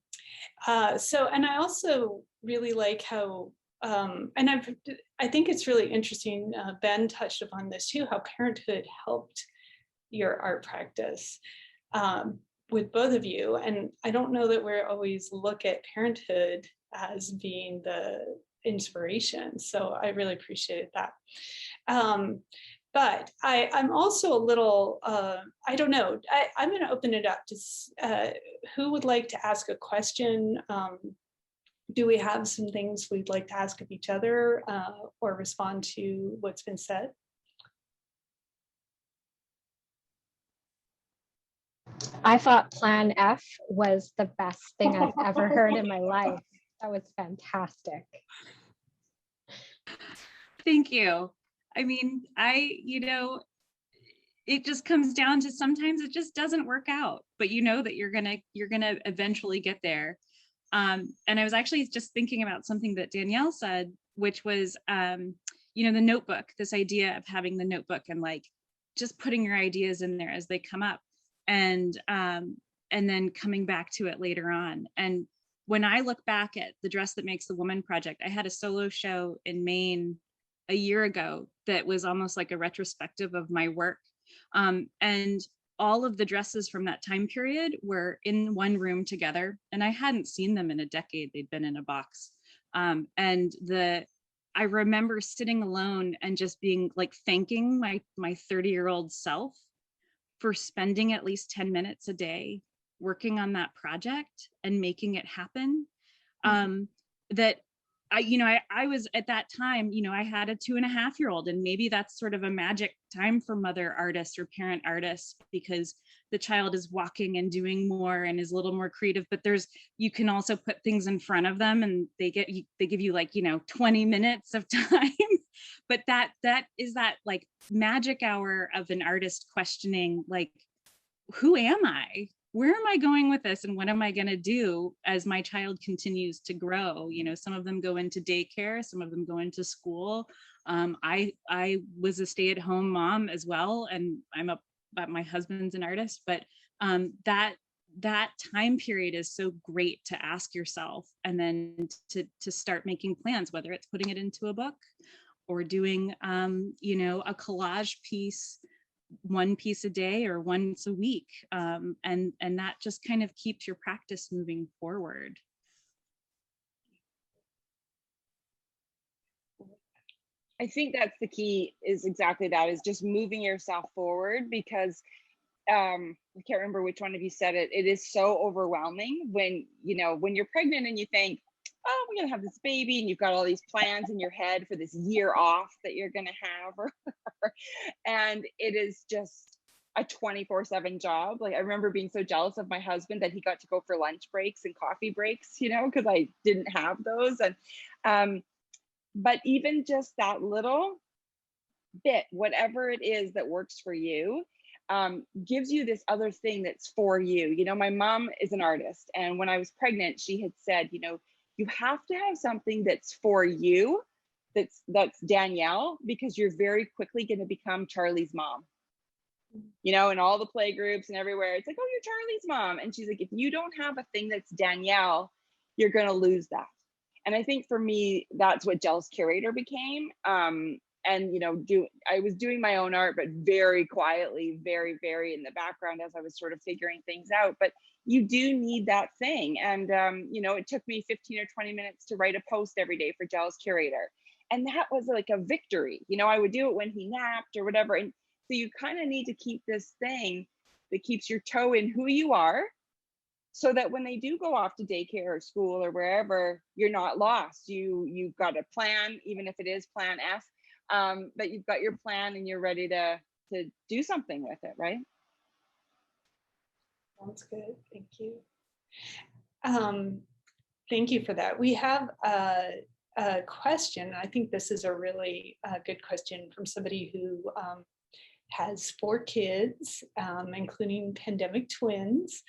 I also really like how, and I think it's really interesting, Ben touched upon this too, how Parenthood helped your art practice with both of you. And I don't know that we always look at Parenthood as being the inspiration. So I really appreciated that. But I'm also a little, I don't know, I'm going to open it up to who would like to ask a question. Do we have some things we'd like to ask of each other or respond to what's been said? I thought Plan F was the best thing I've ever heard in my life. That was fantastic. Thank you. I mean, it just comes down to sometimes it just doesn't work out, but you know that you're gonna eventually get there. And I was actually just thinking about something that Danielle said, which was, the notebook, this idea of having the notebook and like just putting your ideas in there as they come up, and then coming back to it later on. And when I look back at the Dress That Makes the Woman project, I had a solo show in Maine a year ago that was almost like a retrospective of my work. And all of the dresses from that time period were in one room together, and I hadn't seen them in a decade. They'd been in a box. I remember sitting alone and just being like thanking my 30-year-old self for spending at least 10 minutes a day working on that project and making it happen. That I was at that time, I had a 2.5-year-old, and maybe that's sort of a magic time for mother artists or parent artists, because the child is walking and doing more and is a little more creative, but you can also put things in front of them and they give you like, 20 minutes of time. But that is that like magic hour of an artist questioning, like, who am I? Where am I going with this? And what am I going to do as my child continues to grow? Some of them go into daycare, some of them go into school. I was a stay-at-home mom as well, and but my husband's an artist. But that time period is so great to ask yourself, and then to start making plans, whether it's putting it into a book or doing a collage piece, one piece a day or once a week, and that just kind of keeps your practice moving forward. I think that's the key, is exactly that, is just moving yourself forward, because I can't remember which one of you said it. It is so overwhelming when you're pregnant and you think, oh, we're gonna have this baby, and you've got all these plans in your head for this year off that you're gonna have, or and it is just a 24/7 job. Like, I remember being so jealous of my husband that he got to go for lunch breaks and coffee breaks, because I didn't have those. And but even just that little bit, whatever it is that works for you, gives you this other thing that's for you. My mom is an artist, and when I was pregnant, she had said, you have to have something that's for you, that's Danielle, because you're very quickly going to become Charlie's mom. In all the play groups and everywhere, it's like, oh, you're Charlie's mom. And she's like, if you don't have a thing that's Danielle, you're going to lose that. And I think for me, that's what Jealous Curator became. And I was doing my own art, but very quietly, very, very in the background as I was sort of figuring things out. But you do need that thing. And, it took me 15 or 20 minutes to write a post every day for Jealous Curator. And that was like a victory. I would do it when he napped or whatever. And so you kind of need to keep this thing that keeps your toe in who you are, so that when they do go off to daycare or school or wherever, you're not lost. You've got a plan, even if it is plan F, but you've got your plan and you're ready to do something with it, right? Sounds good. Thank you. Thank you for that. We have a question. I think this is a really good question from somebody who has 4 kids, including pandemic twins,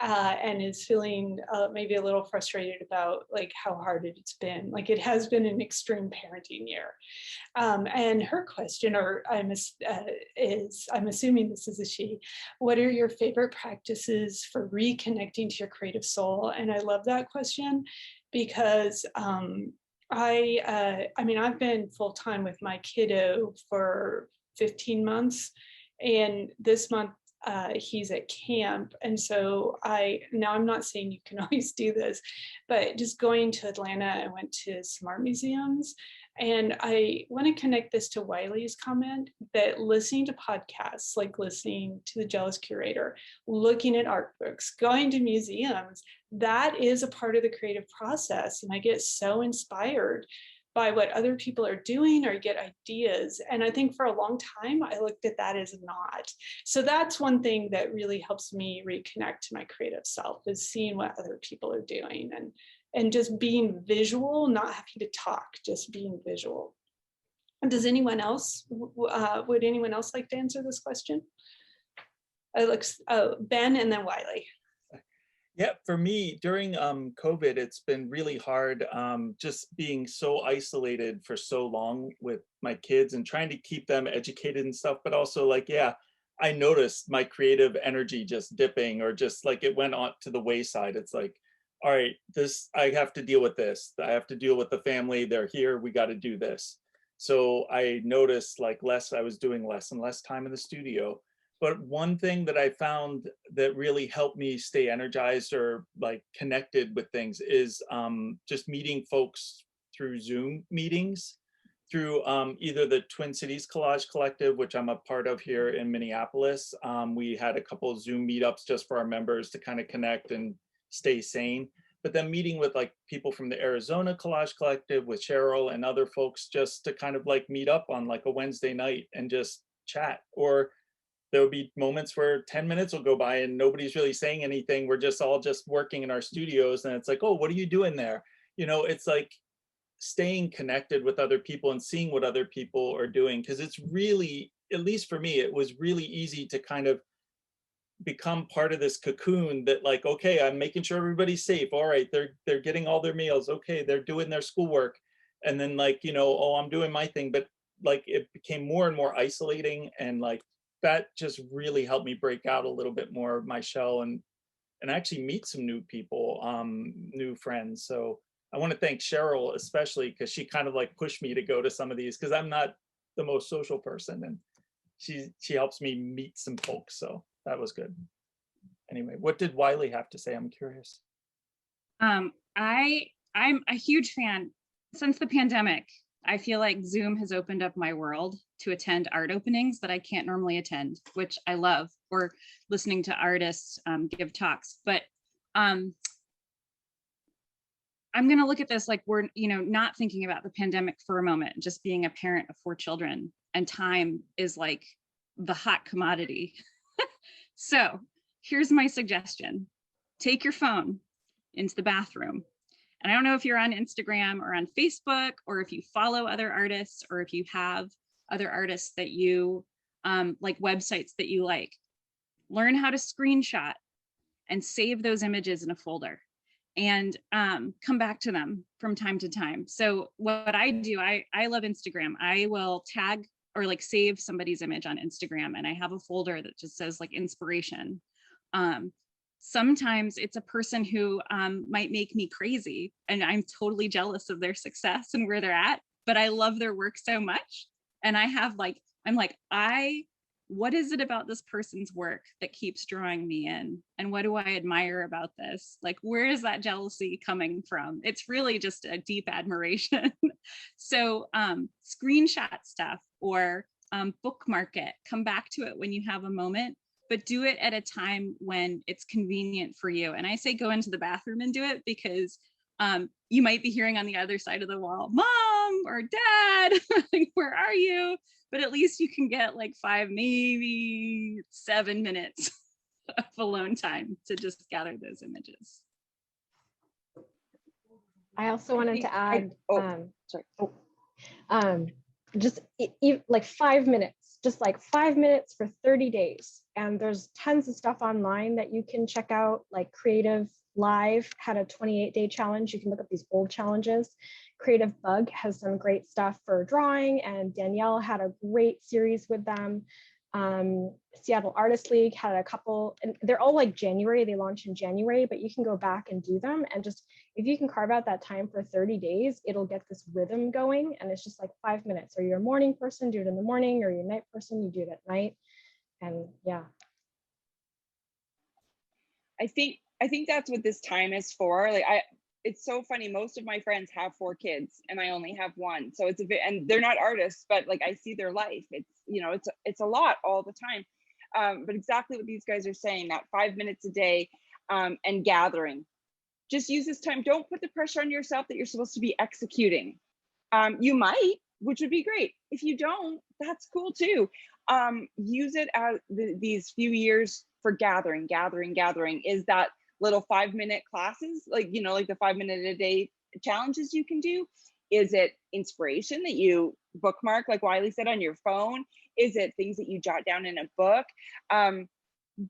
and is feeling maybe a little frustrated about like how hard it's been. Like, it has been an extreme parenting year. And her question, I'm assuming this is a she, what are your favorite practices for reconnecting to your creative soul? And I love that question, because I've been full-time with my kiddo for 15 months, and this month he's at camp. And so I'm not saying you can always do this, but just going to Atlanta, I went to some art museums. And I want to connect this to Wylie's comment that listening to podcasts, like listening to the Jealous Curator, looking at art books, going to museums, that is a part of the creative process. And I get so inspired by what other people are doing, or get ideas. And I think for a long time, I looked at that as not. So that's one thing that really helps me reconnect to my creative self, is seeing what other people are doing, and just being visual, not having to talk, just being visual. And does anyone else, would anyone else like to answer this question? Ben and then Wylie. Yeah, for me during COVID, it's been really hard just being so isolated for so long with my kids and trying to keep them educated and stuff. But also, like, yeah, I noticed my creative energy just dipping, or just like it went on to the wayside. It's like, all right, this, I have to deal with this. I have to deal with the family. They're here. We got to do this. So I noticed like I was doing less and less time in the studio. But one thing that I found that really helped me stay energized or like connected with things is just meeting folks through Zoom meetings, through either the Twin Cities Collage Collective, which I'm a part of here in Minneapolis. We had a couple of Zoom meetups just for our members to kind of connect and stay sane. But then meeting with like people from the Arizona Collage Collective with Cheryl and other folks, just to kind of like meet up on like a Wednesday night and just chat. Or there will be moments where 10 minutes will go by and nobody's really saying anything. We're just all just working in our studios, and it's like, oh, what are you doing there? You know, it's like staying connected with other people and seeing what other people are doing. Because it's really, at least for me, it was really easy to kind of become part of this cocoon that like, okay, I'm making sure everybody's safe. All right, they're getting all their meals. Okay, they're doing their schoolwork. And then like, you know, oh, I'm doing my thing. But like it became more and more isolating, and like that just really helped me break out a little bit more of my shell and actually meet some new people, new friends. So I want to thank Cheryl especially, because she kind of like pushed me to go to some of these, because I'm not the most social person, and she helps me meet some folks. So that was good. Anyway, what did Wylie have to say? I'm curious. I'm a huge fan. Since the pandemic, I feel like Zoom has opened up my world to attend art openings that I can't normally attend, which I love, or listening to artists give talks. But I'm going to look at this like we're, you know, not thinking about the pandemic for a moment, just being a parent of 4 children, and time is like the hot commodity. So here's my suggestion. Take your phone into the bathroom. And I don't know if you're on Instagram or on Facebook, or if you follow other artists, or if you have other artists that you like, websites that you like. Learn how to screenshot and save those images in a folder, and come back to them from time to time. So what I do, I love Instagram. I will tag or like save somebody's image on Instagram, and I have a folder that just says like inspiration. Sometimes it's a person who might make me crazy, and I'm totally jealous of their success and where they're at, but I love their work so much. And I have like, I'm like, what is it about this person's work that keeps drawing me in? And what do I admire about this? Like, where is that jealousy coming from? It's really just a deep admiration. So screenshot stuff, or bookmark it, come back to it when you have a moment, but do it at a time when it's convenient for you. And I say go into the bathroom and do it, because you might be hearing on the other side of the wall, Mom or Dad, where are you? But at least you can get like 5, maybe 7 minutes of alone time to just gather those images. I also wanted to add, sorry. Just like 5 minutes, just like 5 minutes for 30 days. And there's tons of stuff online that you can check out, like Creative Live had a 28-day challenge. You can look up these old challenges. Creative Bug has some great stuff for drawing, and Danielle had a great series with them. Seattle Artist League had a couple, and they're all like January, they launch in January, but you can go back and do them. And just, if you can carve out that time for 30 days, it'll get this rhythm going. And it's just like 5 minutes. Or you're a morning person, do it in the morning, or you're a night person, you do it at night. And yeah. I think that's what this time is for. Like it's so funny. Most of my friends have 4 kids and I only have 1. So it's a bit, and they're not artists, but like I see their life. It's, you know, it's a lot all the time. But exactly what these guys are saying, that 5 minutes a day and gathering. Just use this time. Don't put the pressure on yourself that you're supposed to be executing. You might, which would be great. If you don't, that's cool too. Use it as these few years for gathering. Is that little 5-minute classes, like, you know, like the 5 minute a day challenges you can do? Is it inspiration that you bookmark, like Wylie said, on your phone? Is it things that you jot down in a book?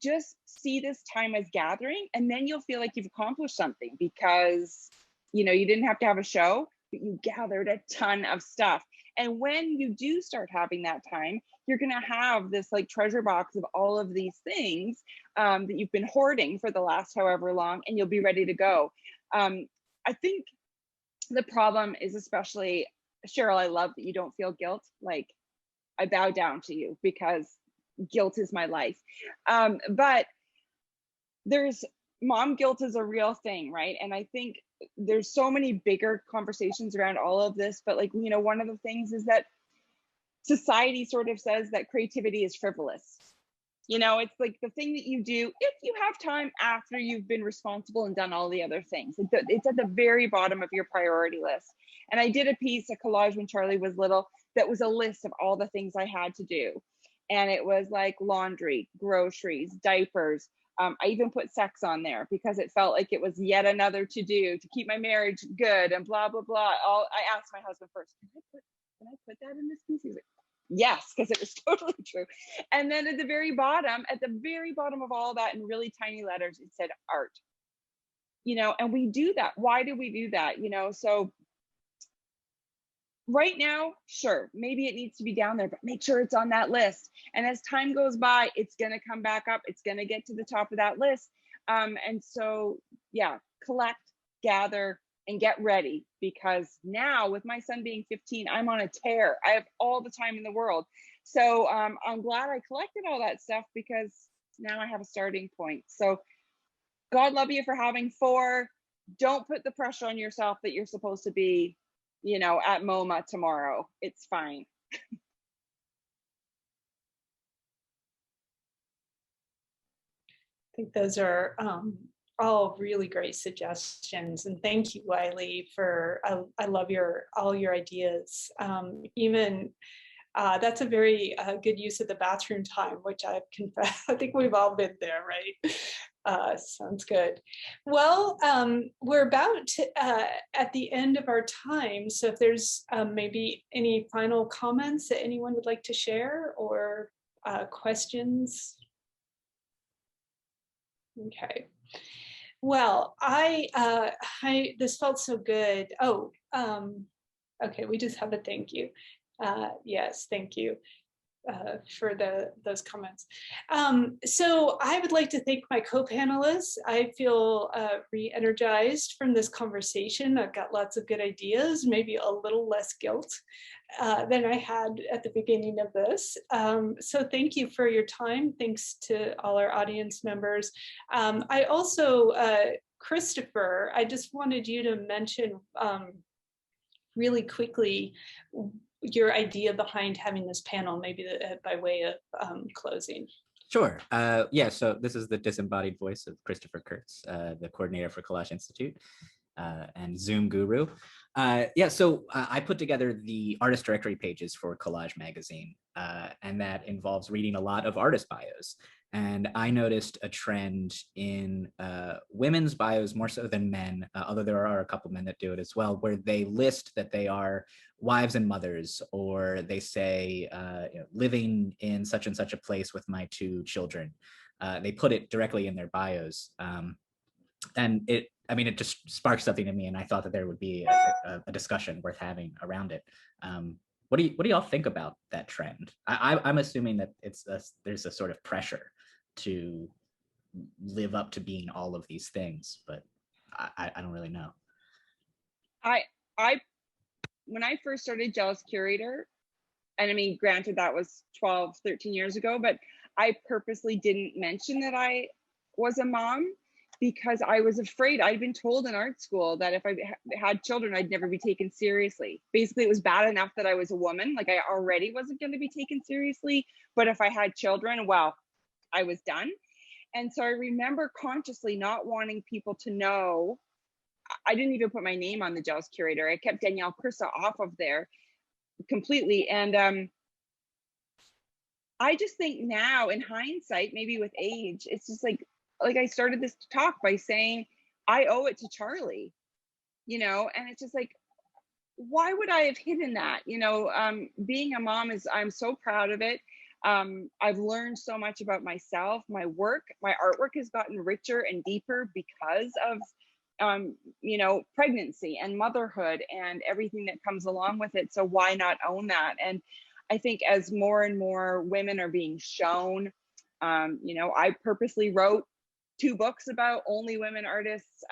just see this time as gathering, and then you'll feel like you've accomplished something because, you know, you didn't have to have a show, but you gathered a ton of stuff. And when you do start having that time, you're going to have this like treasure box of all of these things that you've been hoarding for the last however long, and you'll be ready to go. I think the problem is, especially Cheryl, I love that you don't feel guilt. Like, I bow down to you because guilt is my life. But there's mom guilt is a real thing, right? And I think there's so many bigger conversations around all of this, but like, you know, one of the things is that society sort of says that creativity is frivolous. You know, it's like the thing that you do if you have time after you've been responsible and done all the other things. It's at the very bottom of your priority list. And I did a piece, a collage when Charlie was little, that was a list of all the things I had to do. And it was like laundry, groceries, diapers. I even put sex on there because it felt like it was yet another to do to keep my marriage good and blah, blah, blah. I asked my husband first, can I put that in this piece? He's like, yes, because it was totally true. And then at the very bottom of all that in really tiny letters, it said art. You know, and we do that. Why do we do that? You know, so right now, sure, maybe it needs to be down there, but make sure it's on that list. And as time goes by, it's going to come back up. It's going to get to the top of that list. And so, yeah, collect, gather, and get ready, because now with my son being 15, I'm on a tear. I have all the time in the world. So I'm glad I collected all that stuff because now I have a starting point. So God love you for having 4. Don't put the pressure on yourself that you're supposed to be, you know, at MoMA tomorrow. It's fine. I think those are all really great suggestions, and thank you, Wylie, for I love all your ideas. Even that's a very good use of the bathroom time, which I confess I think we've all been there, right? Sounds good. Well, we're about at the end of our time, so if there's maybe any final comments that anyone would like to share or questions. Okay. Well, this felt so good. Oh, okay. We just have a thank you. Yes, thank you for those comments. So I would like to thank my co-panelists. I feel re-energized from this conversation. I've got lots of good ideas, maybe a little less guilt than I had at the beginning of this. So thank you for your time. Thanks to all our audience members. I also, Christopher, I just wanted you to mention really quickly your idea behind having this panel, maybe by way of closing. Sure. Yeah, so this is the disembodied voice of Christopher Kurtz, the coordinator for Kolaj Institute and Zoom guru. Yeah, so I put together the artist directory pages for Kolaj magazine, and that involves reading a lot of artist bios. And I noticed a trend in women's bios more so than men, although there are a couple men that do it as well, where they list that they are wives and mothers, or they say, you know, living in such and such a place with my 2 children. They put it directly in their bios. And it just sparked something in me, and I thought that there would be a discussion worth having around it. What do y'all think about that trend? I'm assuming that there's a sort of pressure to live up to being all of these things, but I don't really know. When I first started Jealous Curator, and I mean, granted that was 12, 13 years ago, but I purposely didn't mention that I was a mom because I was afraid. I'd been told in art school that if I had children, I'd never be taken seriously. Basically, it was bad enough that I was a woman, like I already wasn't going to be taken seriously, but if I had children, well, I was done. And so I remember consciously not wanting people to know. I didn't even put my name on the Jealous Curator. I kept Danielle Krysa off of there completely. And I just think now in hindsight, maybe with age, it's just like I started this talk by saying, I owe it to Charlie, you know, and it's just like, why would I have hidden that? You know, being a mom I'm so proud of it. I've learned so much about myself, my work, my artwork has gotten richer and deeper because of you know, pregnancy and motherhood and everything that comes along with it. So why not own that? And I think as more and more women are being shown, you know, I purposely wrote 2 books about only women artists.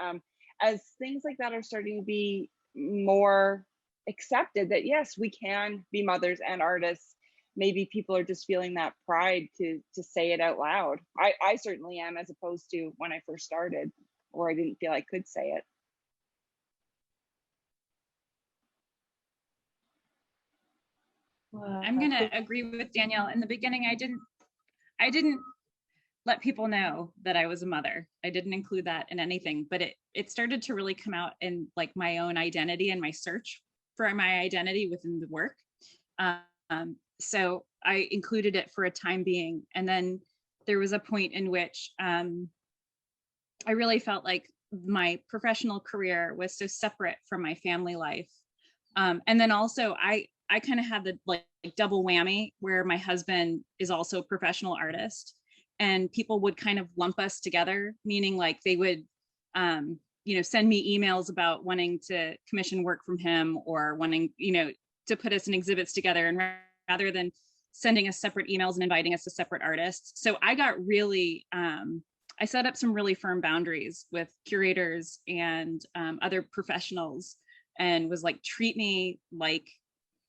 As things like that are starting to be more accepted, that yes, we can be mothers and artists. Maybe people are just feeling that pride to say it out loud. I certainly am, as opposed to when I first started, or I didn't feel I could say it. I'm gonna agree with Danielle. In the beginning, I didn't let people know that I was a mother. I didn't include that in anything, but it started to really come out in like my own identity and my search for my identity within the work. So I included it for a time being. And then there was a point in which I really felt like my professional career was so separate from my family life. And then also I kind of had the like double whammy where my husband is also a professional artist, and people would kind of lump us together, meaning like they would, you know, send me emails about wanting to commission work from him or wanting, you know, to put us in exhibits together, and rather than sending us separate emails and inviting us to separate artists. So I got really, I set up some really firm boundaries with curators and other professionals, and was like, treat me like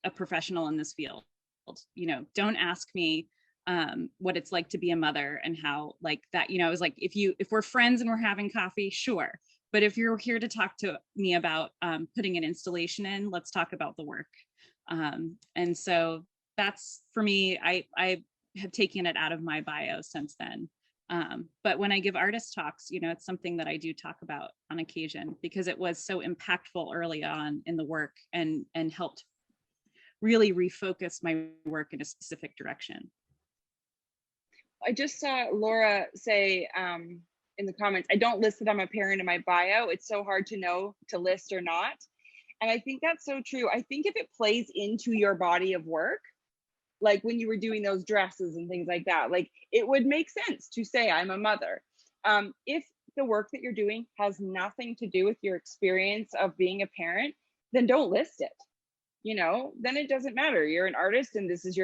a professional in this field. You know, don't ask me what it's like to be a mother and how like that, you know, I was like, if we're friends and we're having coffee, sure. But if you're here to talk to me about putting an installation in, let's talk about the work. And so that's, for me, I have taken it out of my bio since then. But when I give artist talks, you know, it's something that I do talk about on occasion because it was so impactful early on in the work and helped really refocus my work in a specific direction. I just saw Laura say in the comments, I don't list that I'm a parent in my bio. It's so hard to know to list or not. And I think that's so true. I think if it plays into your body of work, like when you were doing those dresses and things like that, like it would make sense to say I'm a mother. If the work that you're doing has nothing to do with your experience of being a parent, then don't list it. You know, then it doesn't matter. You're an artist and this is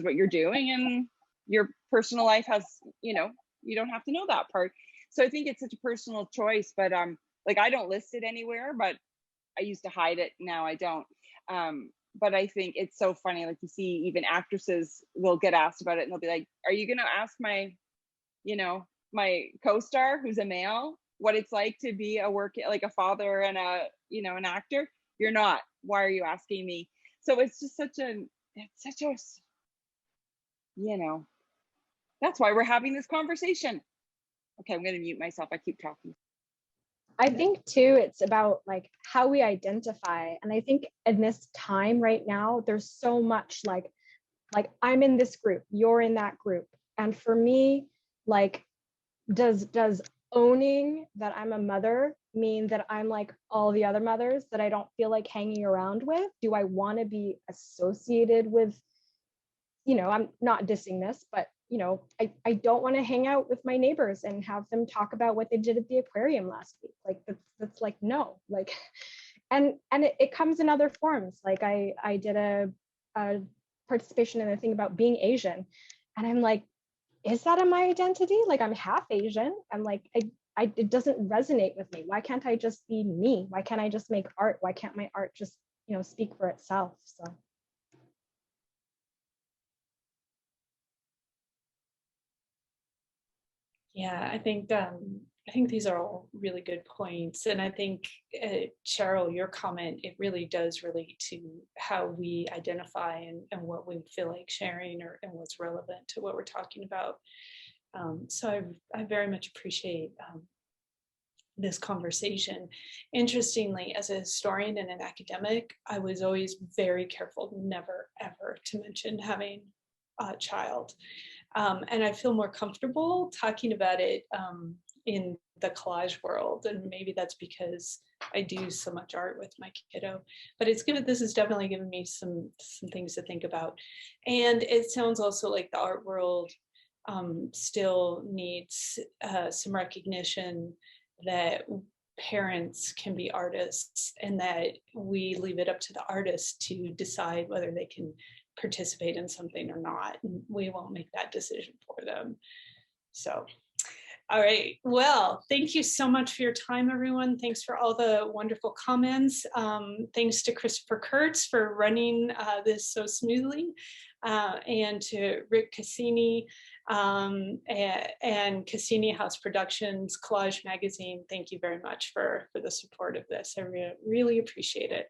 what you're doing, and your personal life has, you know, you don't have to know that part. So I think it's such a personal choice, but like I don't list it anywhere, but I used to hide it. Now I don't. But I think it's so funny. Like you see, even actresses will get asked about it and they'll be like, are you going to ask my, you know, my co-star who's a male, what it's like to be like a father and a, you know, an actor? You're not. Why are you asking me? So it's just it's such a, you know, that's why we're having this conversation. Okay, I'm going to mute myself. I keep talking. I think too, it's about like how we identify. And I think in this time right now, there's so much like I'm in this group, you're in that group. And for me, like, does owning that I'm a mother mean that I'm like all the other mothers that I don't feel like hanging around with? Do I want to be associated with, you know, I'm not dissing this, but you know, I don't want to hang out with my neighbors and have them talk about what they did at the aquarium last week. Like that's like, no, like, and it comes in other forms. Like I did a participation in a thing about being Asian, and I'm like, is that in my identity? Like I'm half Asian. I'm like, it doesn't resonate with me. Why can't I just be me? Why can't I just make art? Why can't my art just, you know, speak for itself? So. Yeah, I think these are all really good points, and I think Cheryl, your comment, it really does relate to how we identify and what we feel like sharing and what's relevant to what we're talking about. So I very much appreciate this conversation. Interestingly, as a historian and an academic, I was always very careful never ever to mention having a child. And I feel more comfortable talking about it in the collage world. And maybe that's because I do so much art with my kiddo, but this has definitely given me some things to think about. And it sounds also like the art world still needs some recognition that parents can be artists, and that we leave it up to the artists to decide whether they can participate in something or not. And we won't make that decision for them. So, all right. Well, thank you so much for your time, everyone. Thanks for all the wonderful comments. Thanks to Christopher Kurtz for running this so smoothly, and to Rick Cassini and Cassini House Productions, Collage Magazine. Thank you very much for the support of this. I really appreciate it.